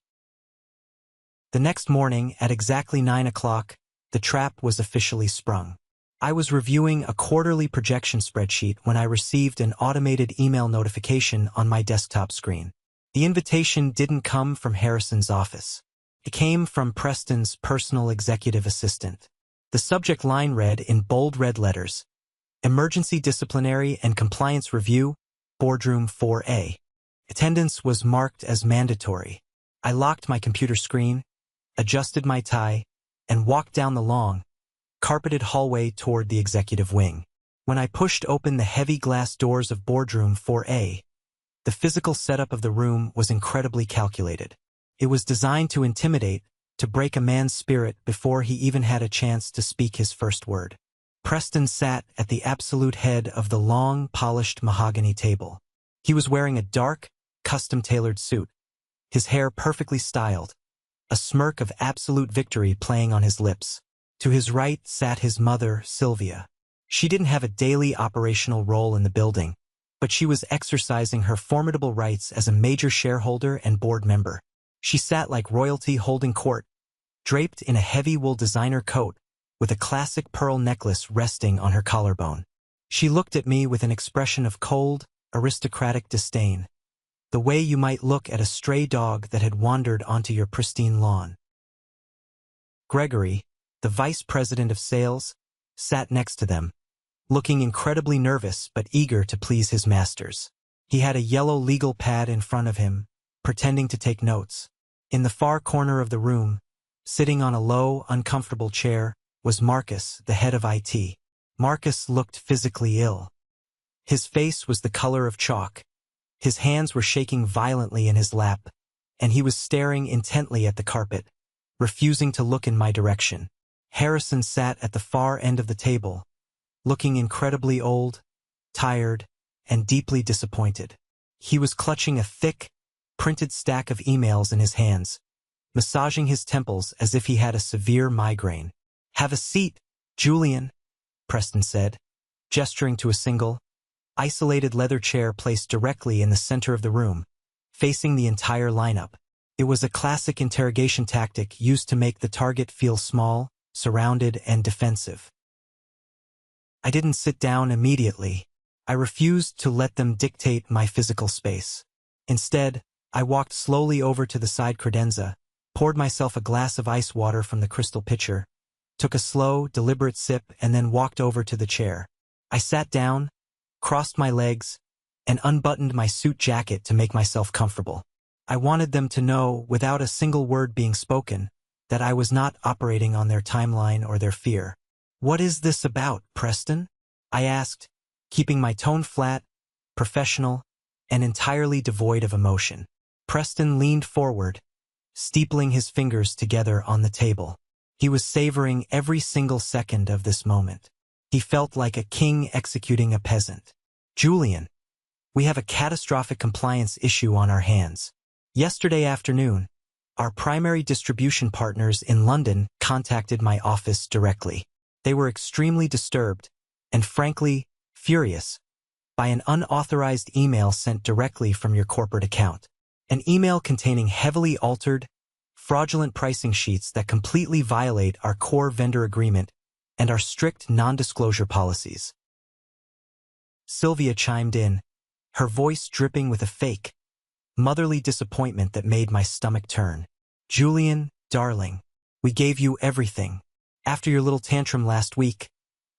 The next morning, at exactly 9 o'clock, the trap was officially sprung. I was reviewing a quarterly projection spreadsheet when I received an automated email notification on my desktop screen. The invitation didn't come from Harrison's office. It came from Preston's personal executive assistant. The subject line read in bold red letters, Emergency Disciplinary and Compliance Review, Boardroom 4A. Attendance was marked as mandatory. I locked my computer screen, adjusted my tie, and walked down the long, carpeted hallway toward the executive wing. When I pushed open the heavy glass doors of Boardroom 4A, the physical setup of the room was incredibly calculated. It was designed to intimidate, to break a man's spirit before he even had a chance to speak his first word. Preston sat at the absolute head of the long, polished mahogany table. He was wearing a dark, custom-tailored suit, his hair perfectly styled, a smirk of absolute victory playing on his lips. To his right sat his mother, Sylvia. She didn't have a daily operational role in the building, but she was exercising her formidable rights as a major shareholder and board member. She sat like royalty holding court, draped in a heavy wool designer coat, with a classic pearl necklace resting on her collarbone. She looked at me with an expression of cold, aristocratic disdain, the way you might look at a stray dog that had wandered onto your pristine lawn. Gregory, the vice president of sales, sat next to them, looking incredibly nervous but eager to please his masters. He had a yellow legal pad in front of him, pretending to take notes. In the far corner of the room, sitting on a low, uncomfortable chair, was Marcus, the head of IT. Marcus looked physically ill. His face was the color of chalk. His hands were shaking violently in his lap, and he was staring intently at the carpet, refusing to look in my direction. Harrison sat at the far end of the table, looking incredibly old, tired, and deeply disappointed. He was clutching a thick, printed stack of emails in his hands, massaging his temples as if he had a severe migraine. "Have a seat, Julian," Preston said, gesturing to a single, isolated leather chair placed directly in the center of the room, facing the entire lineup. It was a classic interrogation tactic used to make the target feel small, surrounded, and defensive. I didn't sit down immediately. I refused to let them dictate my physical space. Instead, I walked slowly over to the side credenza, poured myself a glass of ice water from the crystal pitcher, took a slow, deliberate sip, and then walked over to the chair. I sat down, crossed my legs, and unbuttoned my suit jacket to make myself comfortable. I wanted them to know, without a single word being spoken, that I was not operating on their timeline or their fear. "What is this about, Preston?" I asked, keeping my tone flat, professional, and entirely devoid of emotion. Preston leaned forward, steepling his fingers together on the table. He was savoring every single second of this moment. He felt like a king executing a peasant. "Julian, we have a catastrophic compliance issue on our hands. Yesterday afternoon, our primary distribution partners in London contacted my office directly. They were extremely disturbed, and frankly, furious, by an unauthorized email sent directly from your corporate account. An email containing heavily altered, fraudulent pricing sheets that completely violate our core vendor agreement and our strict non-disclosure policies." Sylvia chimed in, her voice dripping with a fake, motherly disappointment that made my stomach turn. "Julian, darling, we gave you everything. After your little tantrum last week,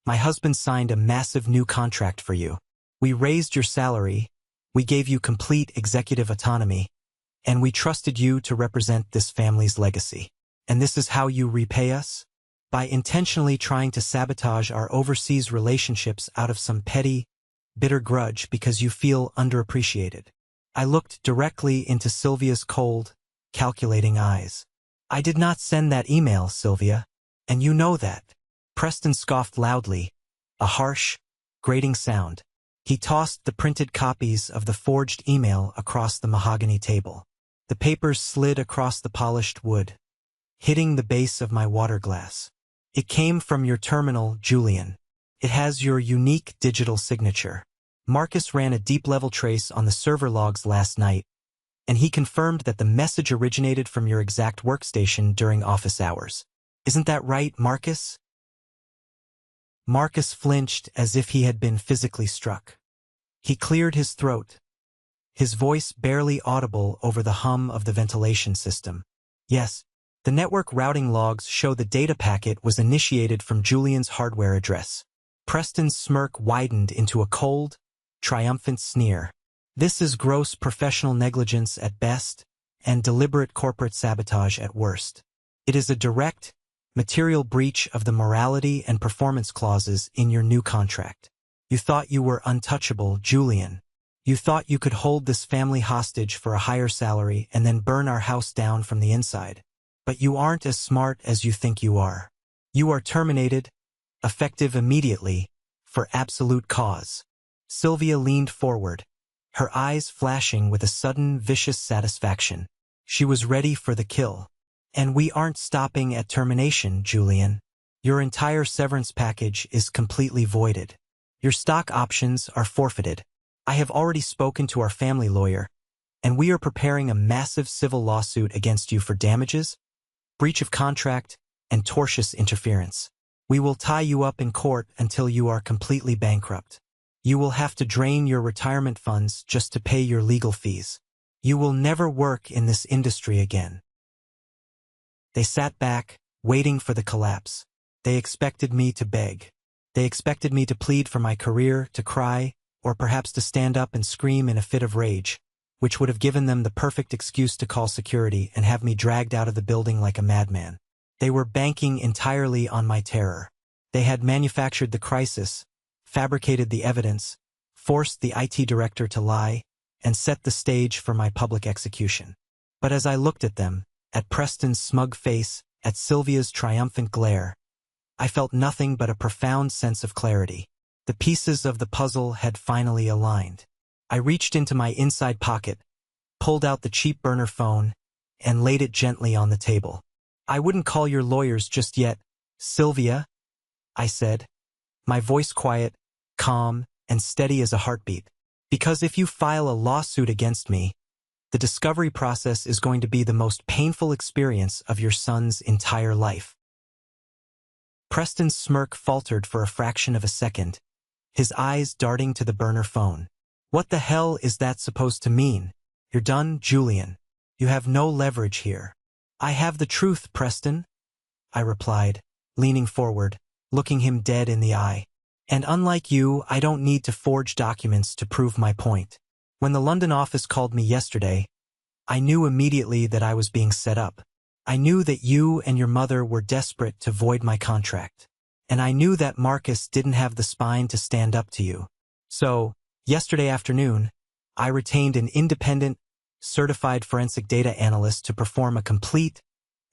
my husband signed a massive new contract for you. We raised your salary, we gave you complete executive autonomy, and we trusted you to represent this family's legacy. And this is how you repay us? By intentionally trying to sabotage our overseas relationships out of some petty, bitter grudge because you feel underappreciated." I looked directly into Sylvia's cold, calculating eyes. "I did not send that email, Sylvia, and you know that." Preston scoffed loudly, a harsh, grating sound. He tossed the printed copies of the forged email across the mahogany table. The papers slid across the polished wood, hitting the base of my water glass. "It came from your terminal, Julian. It has your unique digital signature. Marcus ran a deep-level trace on the server logs last night, and he confirmed that the message originated from your exact workstation during office hours. Isn't that right, Marcus?" Marcus flinched as if he had been physically struck. He cleared his throat, his voice barely audible over the hum of the ventilation system. "Yes, the network routing logs show the data packet was initiated from Julian's hardware address." Preston's smirk widened into a cold, triumphant sneer. "This is gross professional negligence at best and deliberate corporate sabotage at worst. It is a direct, material breach of the morality and performance clauses in your new contract. You thought you were untouchable, Julian. You thought you could hold this family hostage for a higher salary and then burn our house down from the inside. But you aren't as smart as you think you are. You are terminated, effective immediately, for absolute cause." Sylvia leaned forward, her eyes flashing with a sudden, vicious satisfaction. She was ready for the kill. "And we aren't stopping at termination, Julian. Your entire severance package is completely voided. Your stock options are forfeited. I have already spoken to our family lawyer, and we are preparing a massive civil lawsuit against you for damages, breach of contract, and tortious interference. We will tie you up in court until you are completely bankrupt. You will have to drain your retirement funds just to pay your legal fees. You will never work in this industry again." They sat back, waiting for the collapse. They expected me to beg. They expected me to plead for my career, to cry, or perhaps to stand up and scream in a fit of rage, which would have given them the perfect excuse to call security and have me dragged out of the building like a madman. They were banking entirely on my terror. They had manufactured the crisis, fabricated the evidence, forced the IT director to lie, and set the stage for my public execution. But as I looked at them, at Preston's smug face, at Sylvia's triumphant glare, I felt nothing but a profound sense of clarity. The pieces of the puzzle had finally aligned. I reached into my inside pocket, pulled out the cheap burner phone, and laid it gently on the table. "I wouldn't call your lawyers just yet, Sylvia," I said, my voice quiet, calm, and steady as a heartbeat. "Because if you file a lawsuit against me, the discovery process is going to be the most painful experience of your son's entire life." Preston's smirk faltered for a fraction of a second, his eyes darting to the burner phone. "What the hell is that supposed to mean? You're done, Julian. You have no leverage here." "I have the truth, Preston," I replied, leaning forward, looking him dead in the eye. "And unlike you, I don't need to forge documents to prove my point. When the London office called me yesterday, I knew immediately that I was being set up. I knew that you and your mother were desperate to void my contract. And I knew that Marcus didn't have the spine to stand up to you. So, yesterday afternoon, I retained an independent, certified forensic data analyst to perform a complete,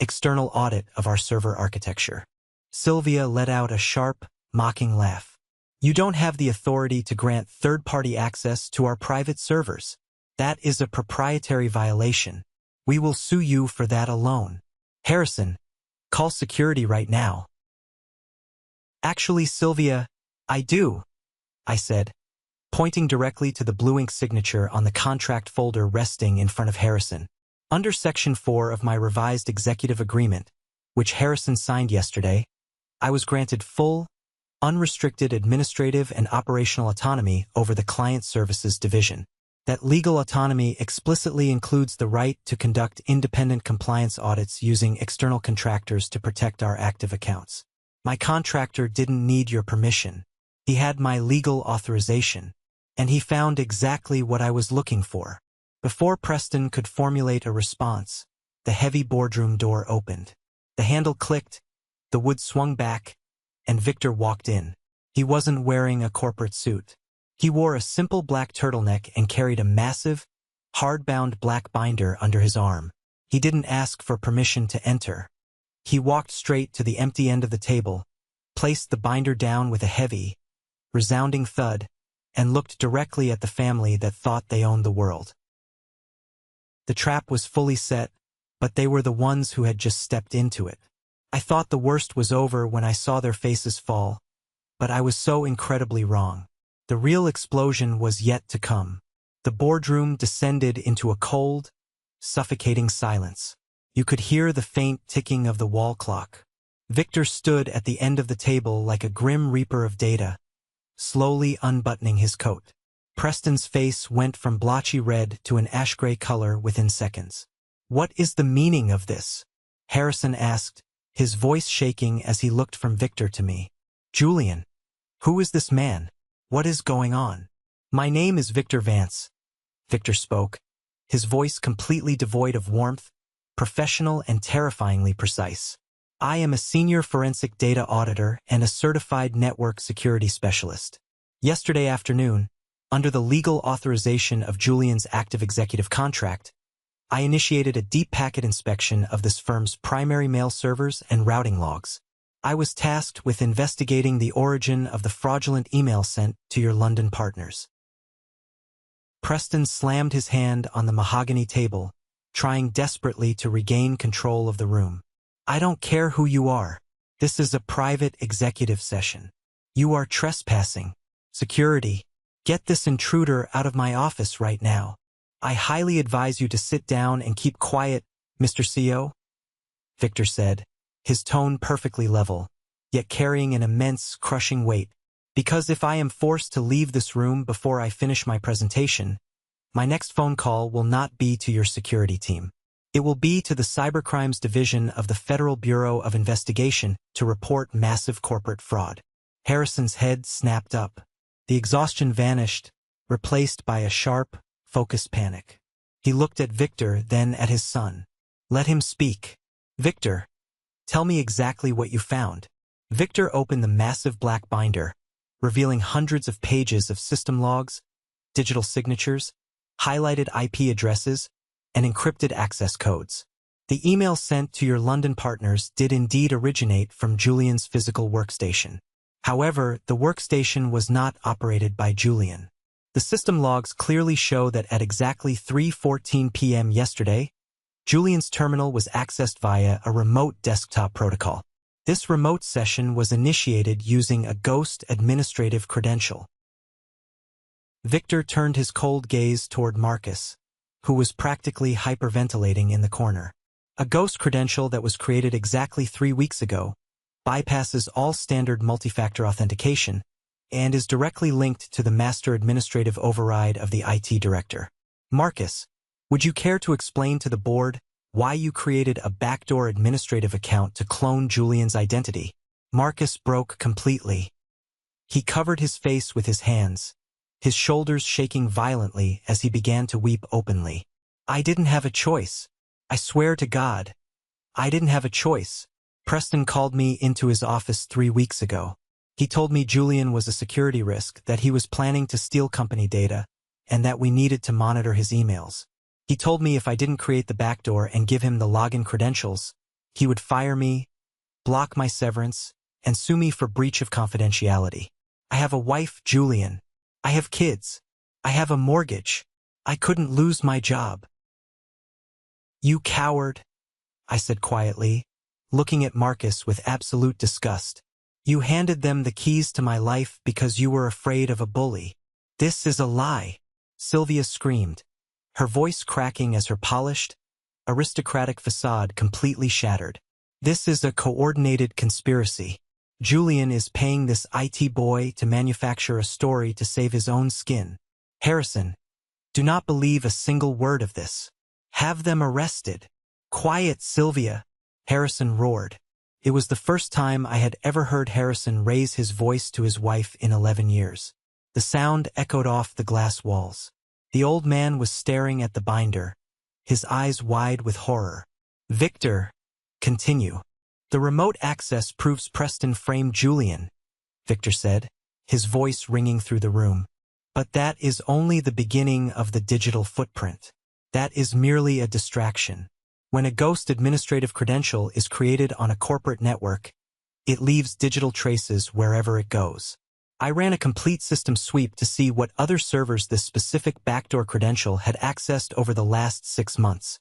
external audit of our server architecture." Sylvia let out a sharp, mocking laugh. "You don't have the authority to grant third-party access to our private servers. That is a proprietary violation. We will sue you for that alone. Harrison, call security right now." "Actually, Sylvia, I do," I said, pointing directly to the blue ink signature on the contract folder resting in front of Harrison. Under Section 4 of my revised executive agreement, which Harrison signed yesterday, I was granted full, unrestricted administrative and operational autonomy over the Client Services Division. That legal autonomy explicitly includes the right to conduct independent compliance audits using external contractors to protect our active accounts. My contractor didn't need your permission. He had my legal authorization, and he found exactly what I was looking for. Before Preston could formulate a response, the heavy boardroom door opened. The handle clicked, the wood swung back, and Victor walked in. He wasn't wearing a corporate suit. He wore a simple black turtleneck and carried a massive, hard-bound black binder under his arm. He didn't ask for permission to enter. He walked straight to the empty end of the table, placed the binder down with a heavy, resounding thud, and looked directly at the family that thought they owned the world. The trap was fully set, but they were the ones who had just stepped into it. I thought the worst was over when I saw their faces fall, but I was so incredibly wrong. The real explosion was yet to come. The boardroom descended into a cold, suffocating silence. You could hear the faint ticking of the wall clock. Victor stood at the end of the table like a grim reaper of data, slowly unbuttoning his coat. Preston's face went from blotchy red to an ash-gray color within seconds. "What is the meaning of this?" Harrison asked, his voice shaking as he looked from Victor to me. "Julian, who is this man? What is going on?" "My name is Victor Vance," Victor spoke, his voice completely devoid of warmth, professional and terrifyingly precise. "I am a senior forensic data auditor and a certified network security specialist. Yesterday afternoon, under the legal authorization of Julian's active executive contract, I initiated a deep packet inspection of this firm's primary mail servers and routing logs. I was tasked with investigating the origin of the fraudulent email sent to your London partners." Preston slammed his hand on the mahogany table, trying desperately to regain control of the room. "I don't care who you are. This is a private executive session. You are trespassing. Security, get this intruder out of my office right now. I highly advise you to sit down and keep quiet, Mr. CO," Victor said, his tone perfectly level, yet carrying an immense, crushing weight. Because if I am forced to leave this room before I finish my presentation, my next phone call will not be to your security team. It will be to the Cybercrimes Division of the Federal Bureau of Investigation to report massive corporate fraud. Harrison's head snapped up. The exhaustion vanished, replaced by a sharp, focused panic. He looked at Victor, then at his son. Let him speak. Victor, tell me exactly what you found. Victor opened the massive black binder, revealing hundreds of pages of system logs, digital signatures, highlighted IP addresses, and encrypted access codes. The email sent to your London partners did indeed originate from Julian's physical workstation. However, the workstation was not operated by Julian. The system logs clearly show that at exactly 3:14 p.m. yesterday, Julian's terminal was accessed via a remote desktop protocol. This remote session was initiated using a ghost administrative credential. Victor turned his cold gaze toward Marcus, who was practically hyperventilating in the corner. A ghost credential that was created exactly 3 weeks ago bypasses all standard multi-factor authentication and is directly linked to the master administrative override of the IT director. Marcus, would you care to explain to the board why you created a backdoor administrative account to clone Julian's identity? Marcus broke completely. He covered his face with his hands, his shoulders shaking violently as he began to weep openly. I didn't have a choice. I swear to God. I didn't have a choice. Preston called me into his office 3 weeks ago. He told me Julian was a security risk, that he was planning to steal company data, and that we needed to monitor his emails. He told me if I didn't create the backdoor and give him the login credentials, he would fire me, block my severance, and sue me for breach of confidentiality. I have a wife, Julian. I have kids. I have a mortgage. I couldn't lose my job. You coward, I said quietly, looking at Marcus with absolute disgust. You handed them the keys to my life because you were afraid of a bully. This is a lie, Sylvia screamed, her voice cracking as her polished, aristocratic facade completely shattered. This is a coordinated conspiracy. Julian is paying this IT boy to manufacture a story to save his own skin. Harrison, do not believe a single word of this. Have them arrested. Quiet, Sylvia, Harrison roared. It was the first time I had ever heard Harrison raise his voice to his wife in 11 years. The sound echoed off the glass walls. The old man was staring at the binder, his eyes wide with horror. Victor, continue. The remote access proves Preston framed Julian, Victor said, his voice ringing through the room. But that is only the beginning of the digital footprint. That is merely a distraction. When a ghost administrative credential is created on a corporate network, it leaves digital traces wherever it goes. I ran a complete system sweep to see what other servers this specific backdoor credential had accessed over the last 6 months.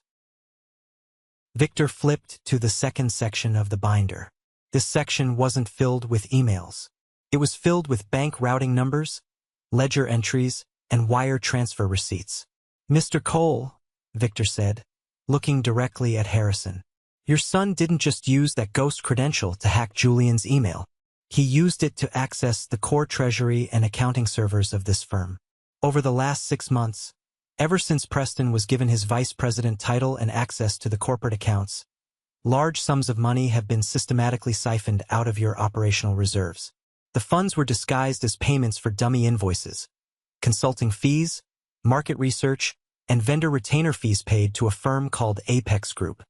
Victor flipped to the second section of the binder. This section wasn't filled with emails. It was filled with bank routing numbers, ledger entries, and wire transfer receipts. Mr. Cole, Victor said, looking directly at Harrison. Your son didn't just use that ghost credential to hack Julian's email. He used it to access the core treasury and accounting servers of this firm. Over the last 6 months, ever since Preston was given his vice president title and access to the corporate accounts, large sums of money have been systematically siphoned out of your operational reserves. The funds were disguised as payments for dummy invoices, consulting fees, market research, and vendor retainer fees paid to a firm called Apex Group.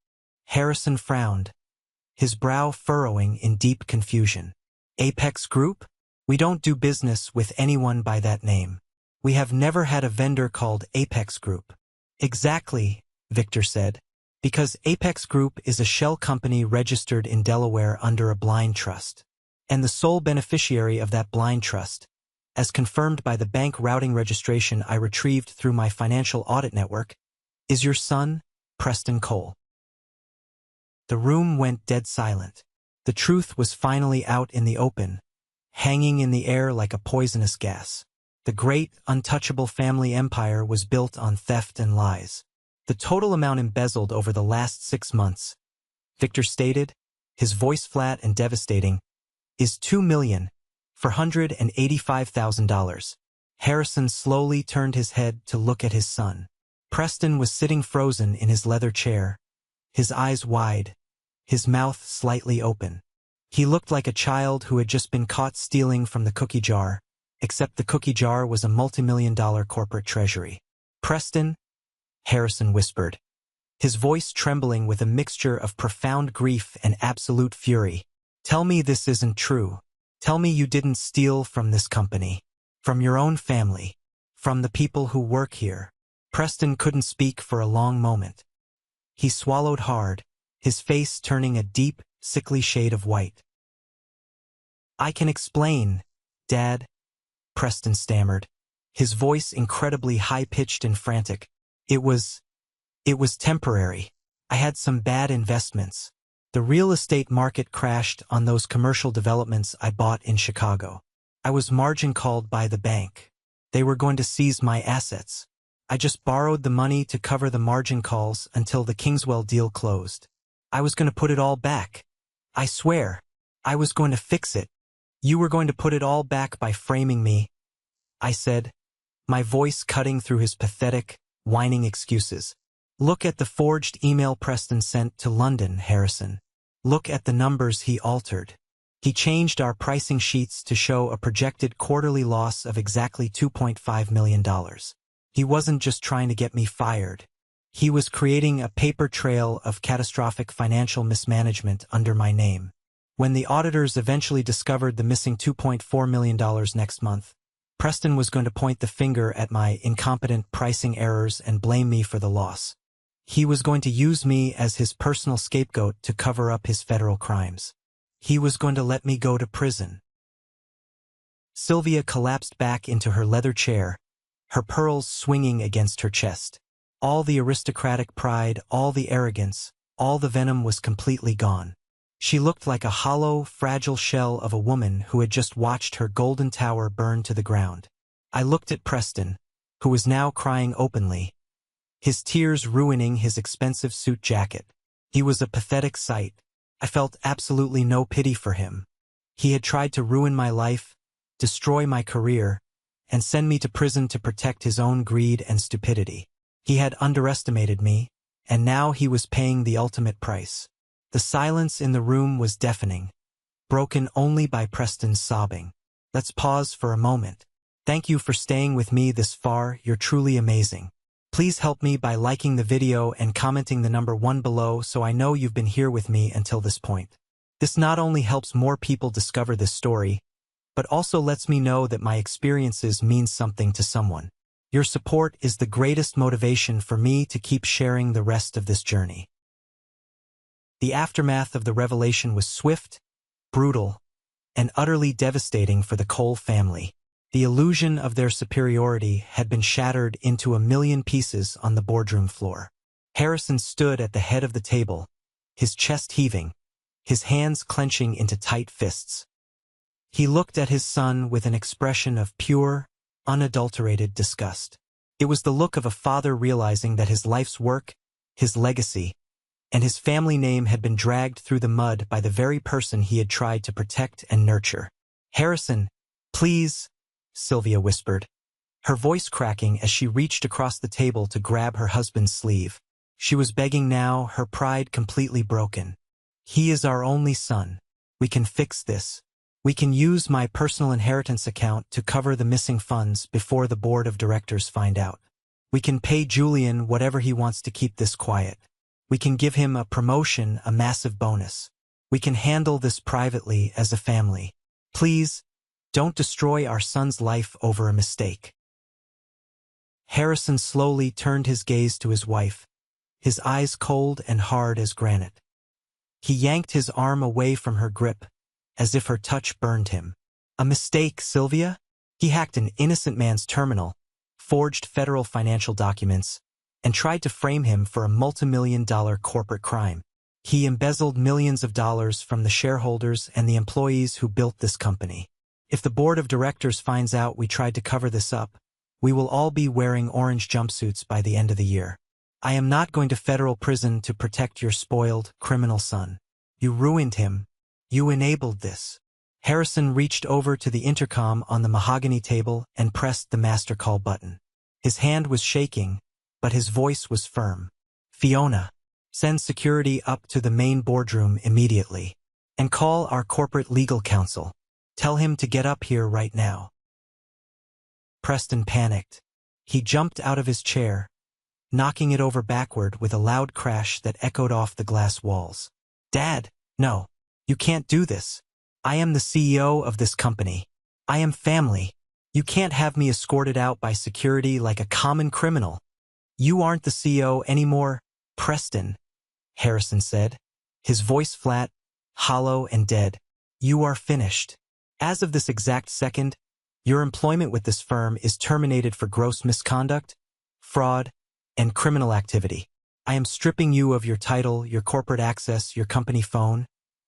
Harrison frowned, his brow furrowing in deep confusion. Apex Group? We don't do business with anyone by that name. We have never had a vendor called Apex Group. Exactly, Victor said, because Apex Group is a shell company registered in Delaware under a blind trust. And the sole beneficiary of that blind trust, as confirmed by the bank routing registration I retrieved through my financial audit network, is your son, Preston Cole. The room went dead silent. The truth was finally out in the open, hanging in the air like a poisonous gas. The great, untouchable family empire was built on theft and lies. The total amount embezzled over the last 6 months, Victor stated, his voice flat and devastating, is $2,485,000. Harrison slowly turned his head to look at his son. Preston was sitting frozen in his leather chair, his eyes wide, his mouth slightly open. He looked like a child who had just been caught stealing from the cookie jar, except the cookie jar was a multi-million-dollar corporate treasury. "Preston," Harrison whispered, his voice trembling with a mixture of profound grief and absolute fury. "Tell me this isn't true. Tell me you didn't steal from this company, from your own family, from the people who work here." Preston couldn't speak for a long moment. He swallowed hard, his face turning a deep, sickly shade of white. "I can explain, Dad," Preston stammered, his voice incredibly high-pitched and frantic. It was temporary. I had some bad investments. The real estate market crashed on those commercial developments I bought in Chicago. I was margin called by the bank. They were going to seize my assets. I just borrowed the money to cover the margin calls until the Kingswell deal closed. I was going to put it all back. I swear. I was going to fix it. You were going to put it all back by framing me," I said, my voice cutting through his pathetic, whining excuses. "Look at the forged email Preston sent to London, Harrison. Look at the numbers he altered. He changed our pricing sheets to show a projected quarterly loss of exactly $2.5 million. He wasn't just trying to get me fired. He was creating a paper trail of catastrophic financial mismanagement under my name. When the auditors eventually discovered the missing $2.4 million next month, Preston was going to point the finger at my incompetent pricing errors and blame me for the loss. He was going to use me as his personal scapegoat to cover up his federal crimes. He was going to let me go to prison." Sylvia collapsed back into her leather chair, her pearls swinging against her chest. All the aristocratic pride, all the arrogance, all the venom was completely gone. She looked like a hollow, fragile shell of a woman who had just watched her golden tower burn to the ground. I looked at Preston, who was now crying openly, his tears ruining his expensive suit jacket. He was a pathetic sight. I felt absolutely no pity for him. He had tried to ruin my life, destroy my career, and send me to prison to protect his own greed and stupidity. He had underestimated me, and now he was paying the ultimate price. The silence in the room was deafening, broken only by Preston's sobbing. "Let's pause for a moment. Thank you for staying with me this far, you're truly amazing. Please help me by liking the video and commenting the number 1 below so I know you've been here with me until this point. This not only helps more people discover this story, but also lets me know that my experiences mean something to someone. Your support is the greatest motivation for me to keep sharing the rest of this journey." The aftermath of the revelation was swift, brutal, and utterly devastating for the Qley family. The illusion of their superiority had been shattered into a million pieces on the boardroom floor. Harrison stood at the head of the table, his chest heaving, his hands clenching into tight fists. He looked at his son with an expression of pure, unadulterated disgust. It was the look of a father realizing that his life's work, his legacy, and his family name had been dragged through the mud by the very person he had tried to protect and nurture. "Harrison, please," Sylvia whispered, her voice cracking as she reached across the table to grab her husband's sleeve. She was begging now, her pride completely broken. "He is our only son. We can fix this. We can use my personal inheritance account to cover the missing funds before the board of directors find out. We can pay Julian whatever he wants to keep this quiet. We can give him a promotion, a massive bonus. We can handle this privately as a family. Please, don't destroy our son's life over a mistake." Harrison slowly turned his gaze to his wife, his eyes cold and hard as granite. He yanked his arm away from her grip, as if her touch burned him. "A mistake, Sylvia?" He hacked an innocent man's terminal, forged federal financial documents, and tried to frame him for a multi-million-dollar corporate crime. He embezzled millions of dollars from the shareholders and the employees who built this company. If the board of directors finds out we tried to cover this up, we will all be wearing orange jumpsuits by the end of the year. I am not going to federal prison to protect your spoiled, criminal son. You ruined him. You enabled this. Harrison reached over to the intercom on the mahogany table and pressed the master call button. His hand was shaking, but his voice was firm. Fiona, send security up to the main boardroom immediately. And call our corporate legal counsel. Tell him to get up here right now. Preston panicked. He jumped out of his chair, knocking it over backward with a loud crash that echoed off the glass walls. Dad, no, you can't do this. I am the CEO of this company. I am family. You can't have me escorted out by security like a common criminal. You aren't the CEO anymore, Preston, Harrison said, his voice flat, hollow and dead. You are finished. As of this exact second, your employment with this firm is terminated for gross misconduct, fraud, and criminal activity. I am stripping you of your title, your corporate access, your company phone,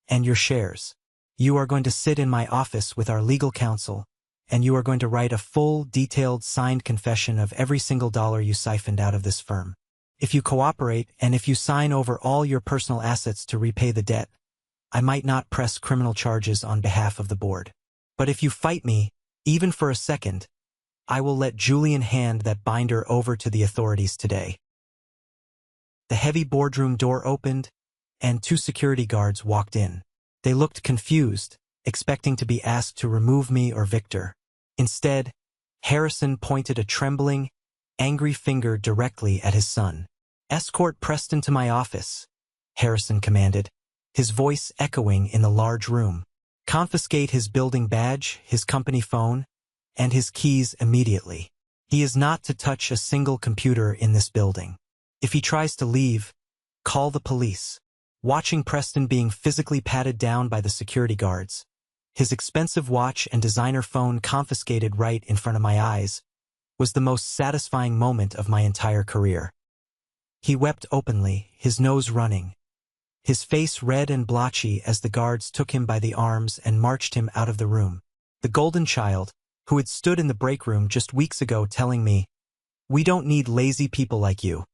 and your shares. You are going to sit in my office with our legal counsel, and you are going to write a full, detailed, signed confession of every single dollar you siphoned out of this firm. If you cooperate, and if you sign over all your personal assets to repay the debt, I might not press criminal charges on behalf of the board. But if you fight me, even for a second, I will let Julian hand that binder over to the authorities today. The heavy boardroom door opened, and 2 security guards walked in. They looked confused, expecting to be asked to remove me or Victor. Instead, Harrison pointed a trembling, angry finger directly at his son. Escort Preston to my office, Harrison commanded, his voice echoing in the large room. Confiscate his building badge, his company phone, and his keys immediately. He is not to touch a single computer in this building. If he tries to leave, call the police. Watching Preston being physically patted down by the security guards, his expensive watch and designer phone confiscated right in front of my eyes, was the most satisfying moment of my entire career. He wept openly, his nose running, his face red and blotchy as the guards took him by the arms and marched him out of the room. The golden child, who had stood in the break room just weeks ago telling me, "We don't need lazy people like you,"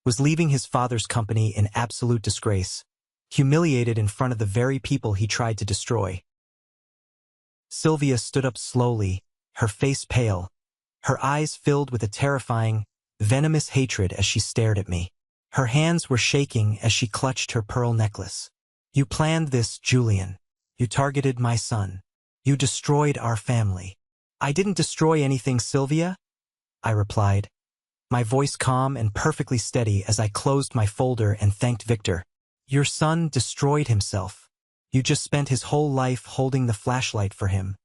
was leaving his father's company in absolute disgrace, humiliated in front of the very people he tried to destroy. Sylvia stood up slowly, her face pale, her eyes filled with a terrifying, venomous hatred as she stared at me. Her hands were shaking as she clutched her pearl necklace. "You planned this, Julian. You targeted my son. You destroyed our family." "I didn't destroy anything, Sylvia," I replied, my voice calm and perfectly steady as I closed my folder and thanked Victor. "Your son destroyed himself. You just spent his whole life holding the flashlight for him,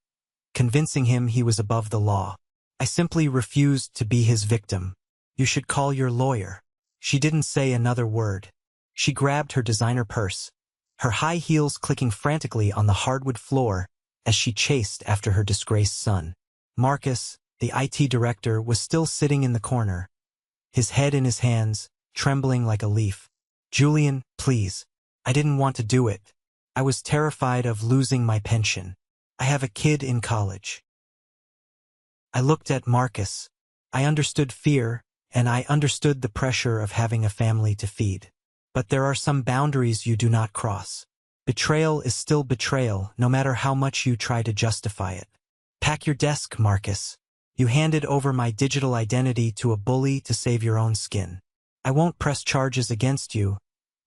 convincing him he was above the law. I simply refused to be his victim. You should call your lawyer." She didn't say another word. She grabbed her designer purse, her high heels clicking frantically on the hardwood floor as she chased after her disgraced son. Marcus, the IT director, was still sitting in the corner, his head in his hands, trembling like a leaf. "Julian, please. I didn't want to do it. I was terrified of losing my pension. I have a kid in college." I looked at Marcus. I understood fear, and I understood the pressure of having a family to feed. But there are some boundaries you do not cross. Betrayal is still betrayal, no matter how much you try to justify it. "Pack your desk, Marcus. You handed over my digital identity to a bully to save your own skin. I won't press charges against you,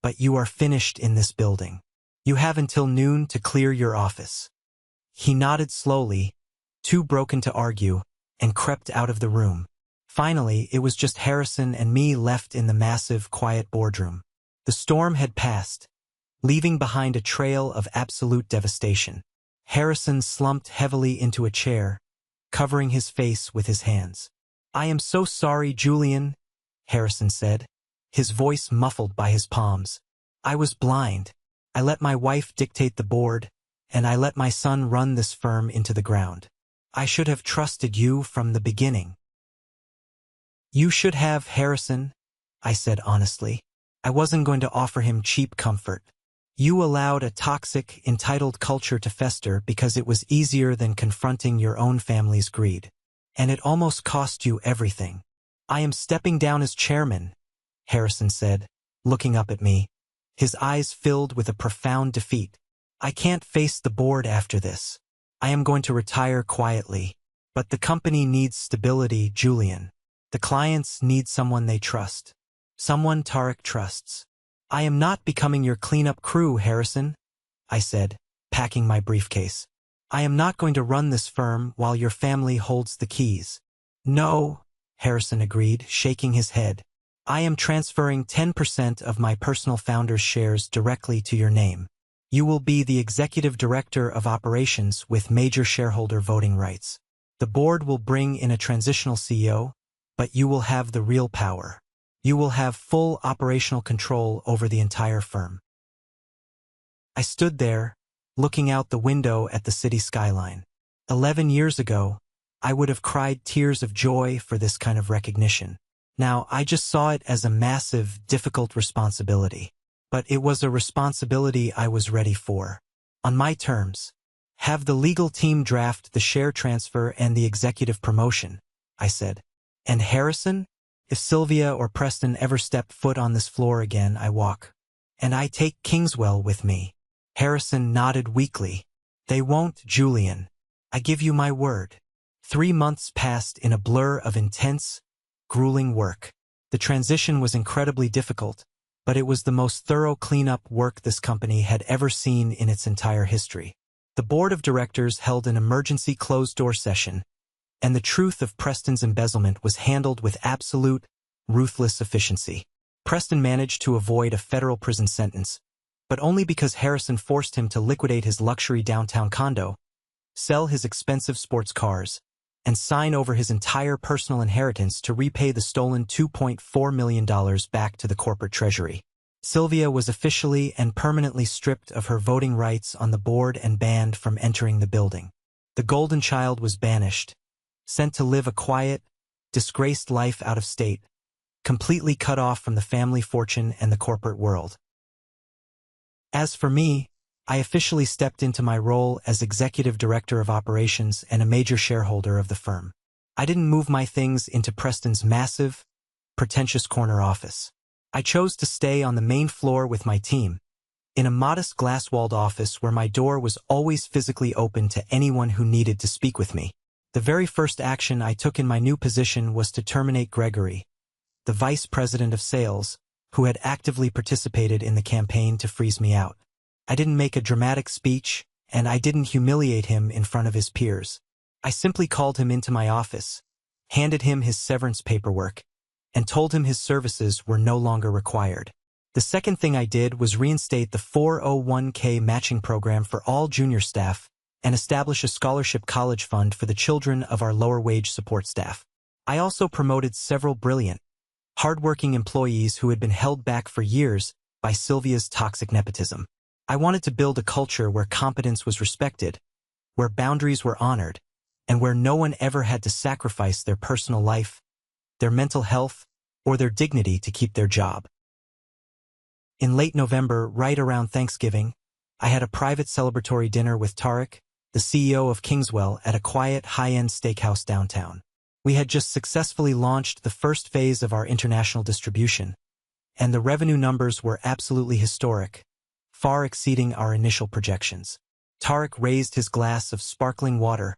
but you are finished in this building. You have until noon to clear your office." He nodded slowly, too broken to argue, and crept out of the room. Finally, it was just Harrison and me left in the massive, quiet boardroom. The storm had passed, leaving behind a trail of absolute devastation. Harrison slumped heavily into a chair, covering his face with his hands. "I am so sorry, Julian," Harrison said, his voice muffled by his palms. "I was blind. I let my wife dictate the board, and I let my son run this firm into the ground. I should have trusted you from the beginning." "You should have, Harrison," I said honestly. I wasn't going to offer him cheap comfort. "You allowed a toxic, entitled culture to fester because it was easier than confronting your own family's greed. And it almost cost you everything." "I am stepping down as chairman," Harrison said, looking up at me, his eyes filled with a profound defeat. I can't face the board after this. I am going to retire quietly. But the company needs stability, Julian. The clients need someone they trust. Someone Tarek trusts. I am not becoming your cleanup crew, Harrison, I said, packing my briefcase. I am not going to run this firm while your family holds the keys. No, Harrison agreed, shaking his head. I am transferring 10% of my personal founder's shares directly to your name. You will be the executive director of operations with major shareholder voting rights. The board will bring in a transitional CEO, but you will have the real power. You will have full operational control over the entire firm. I stood there, looking out the window at the city skyline. 11 years ago, I would have cried tears of joy for this kind of recognition. Now, I just saw it as a massive, difficult responsibility. But it was a responsibility I was ready for. On my terms. Have the legal team draft the share transfer and the executive promotion, I said. And Harrison? If Sylvia or Preston ever step foot on this floor again, I walk. And I take Kingswell with me. Harrison nodded weakly. They won't, Julian. I give you my word. 3 months passed in a blur of intense, grueling work. The transition was incredibly difficult, but it was the most thorough cleanup work this company had ever seen in its entire history. The board of directors held an emergency closed-door session, and the truth of Preston's embezzlement was handled with absolute, ruthless efficiency. Preston managed to avoid a federal prison sentence, but only because Harrison forced him to liquidate his luxury downtown condo, sell his expensive sports cars, and sign over his entire personal inheritance to repay the stolen $2.4 million back to the corporate treasury. Sylvia was officially and permanently stripped of her voting rights on the board and banned from entering the building. The golden child was banished, sent to live a quiet, disgraced life out of state, completely cut off from the family fortune and the corporate world. As for me, I officially stepped into my role as executive director of operations and a major shareholder of the firm. I didn't move my things into Preston's massive, pretentious corner office. I chose to stay on the main floor with my team, in a modest glass-walled office where my door was always physically open to anyone who needed to speak with me. The very first action I took in my new position was to terminate Gregory, the vice president of sales, who had actively participated in the campaign to freeze me out. I didn't make a dramatic speech, and I didn't humiliate him in front of his peers. I simply called him into my office, handed him his severance paperwork, and told him his services were no longer required. The second thing I did was reinstate the 401k matching program for all junior staff and establish a scholarship college fund for the children of our lower-wage support staff. I also promoted several brilliant, hard-working employees who had been held back for years by Sylvia's toxic nepotism. I wanted to build a culture where competence was respected, where boundaries were honored, and where no one ever had to sacrifice their personal life, their mental health, or their dignity to keep their job. In late November, right around Thanksgiving, I had a private celebratory dinner with Tarek, the CEO of Kingswell, at a quiet, high-end steakhouse downtown. We had just successfully launched the first phase of our international distribution, and the revenue numbers were absolutely historic, far exceeding our initial projections. Tarek raised his glass of sparkling water,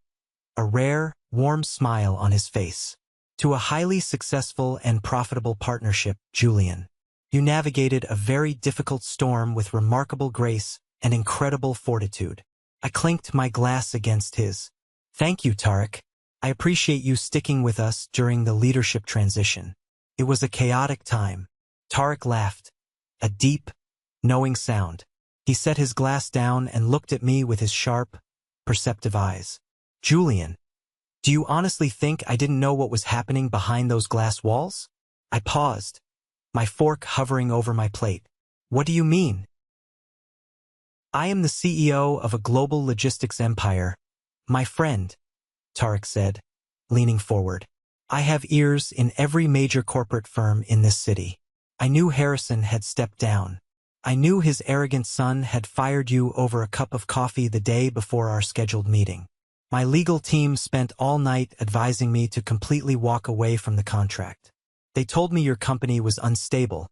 a rare, warm smile on his face. To a highly successful and profitable partnership, Julian. You navigated a very difficult storm with remarkable grace and incredible fortitude. I clinked my glass against his. Thank you, Tarek. I appreciate you sticking with us during the leadership transition. It was a chaotic time. Tarek laughed, a deep, knowing sound. He set his glass down and looked at me with his sharp, perceptive eyes. Julian, do you honestly think I didn't know what was happening behind those glass walls? I paused, my fork hovering over my plate. What do you mean? I am the CEO of a global logistics empire, my friend, Tarek said, leaning forward. I have ears in every major corporate firm in this city. I knew Harrison had stepped down. I knew his arrogant son had fired you over a cup of coffee the day before our scheduled meeting. My legal team spent all night advising me to completely walk away from the contract. They told me your company was unstable,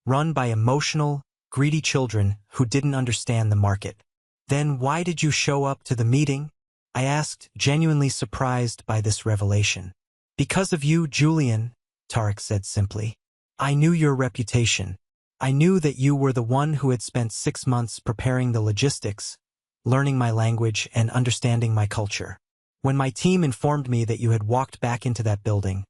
run by emotional, greedy children who didn't understand the market. Then why did you show up to the meeting? I asked, genuinely surprised by this revelation. Because of you, Julian, Tarek said simply. I knew your reputation. I knew that you were the one who had spent 6 months preparing the logistics, learning my language and understanding my culture. When my team informed me that you had walked back into that building,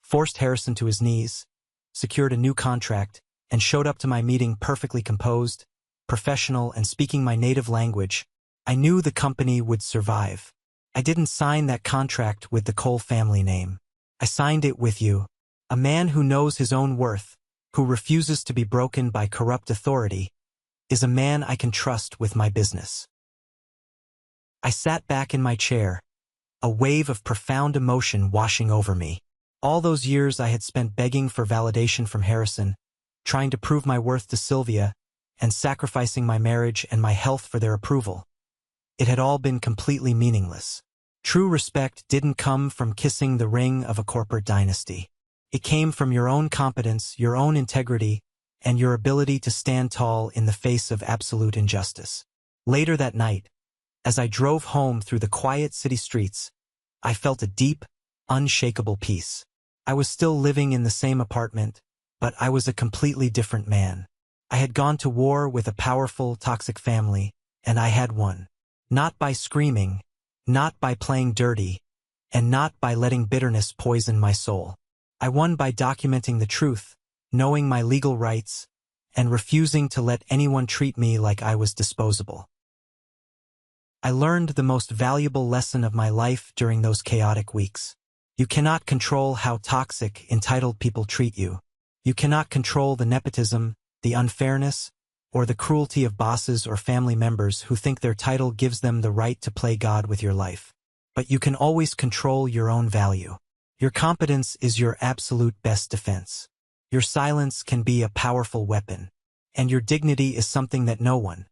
forced Harrison to his knees, secured a new contract, and showed up to my meeting perfectly composed, professional, and speaking my native language, I knew the company would survive. I didn't sign that contract with the Cole family name. I signed it with you, a man who knows his own worth, who refuses to be broken by corrupt authority, is a man I can trust with my business. I sat back in my chair, a wave of profound emotion washing over me. All those years I had spent begging for validation from Harrison, trying to prove my worth to Sylvia, and sacrificing my marriage and my health for their approval. It had all been completely meaningless. True respect didn't come from kissing the ring of a corporate dynasty. It came from your own competence, your own integrity, and your ability to stand tall in the face of absolute injustice. Later that night, as I drove home through the quiet city streets, I felt a deep, unshakable peace. I was still living in the same apartment, but I was a completely different man. I had gone to war with a powerful, toxic family, and I had won. Not by screaming, not by playing dirty, and not by letting bitterness poison my soul. I won by documenting the truth, knowing my legal rights, and refusing to let anyone treat me like I was disposable. I learned the most valuable lesson of my life during those chaotic weeks. You cannot control how toxic, entitled people treat you. You cannot control the nepotism, the unfairness, or the cruelty of bosses or family members who think their title gives them the right to play God with your life. But you can always control your own value. Your competence is your absolute best defense. Your silence can be a powerful weapon, and your dignity is something that no one,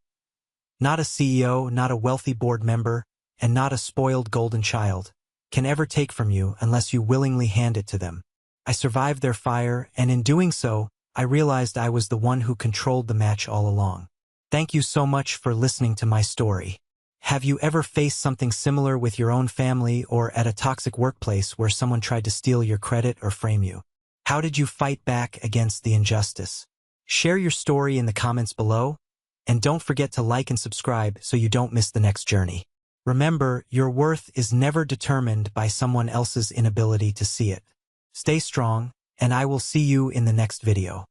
not a CEO, not a wealthy board member, and not a spoiled golden child, can ever take from you unless you willingly hand it to them. I survived their fire, and in doing so, I realized I was the one who controlled the match all along. Thank you so much for listening to my story. Have you ever faced something similar with your own family or at a toxic workplace where someone tried to steal your credit or frame you? How did you fight back against the injustice? Share your story in the comments below, and don't forget to like and subscribe so you don't miss the next journey. Remember, your worth is never determined by someone else's inability to see it. Stay strong, and I will see you in the next video.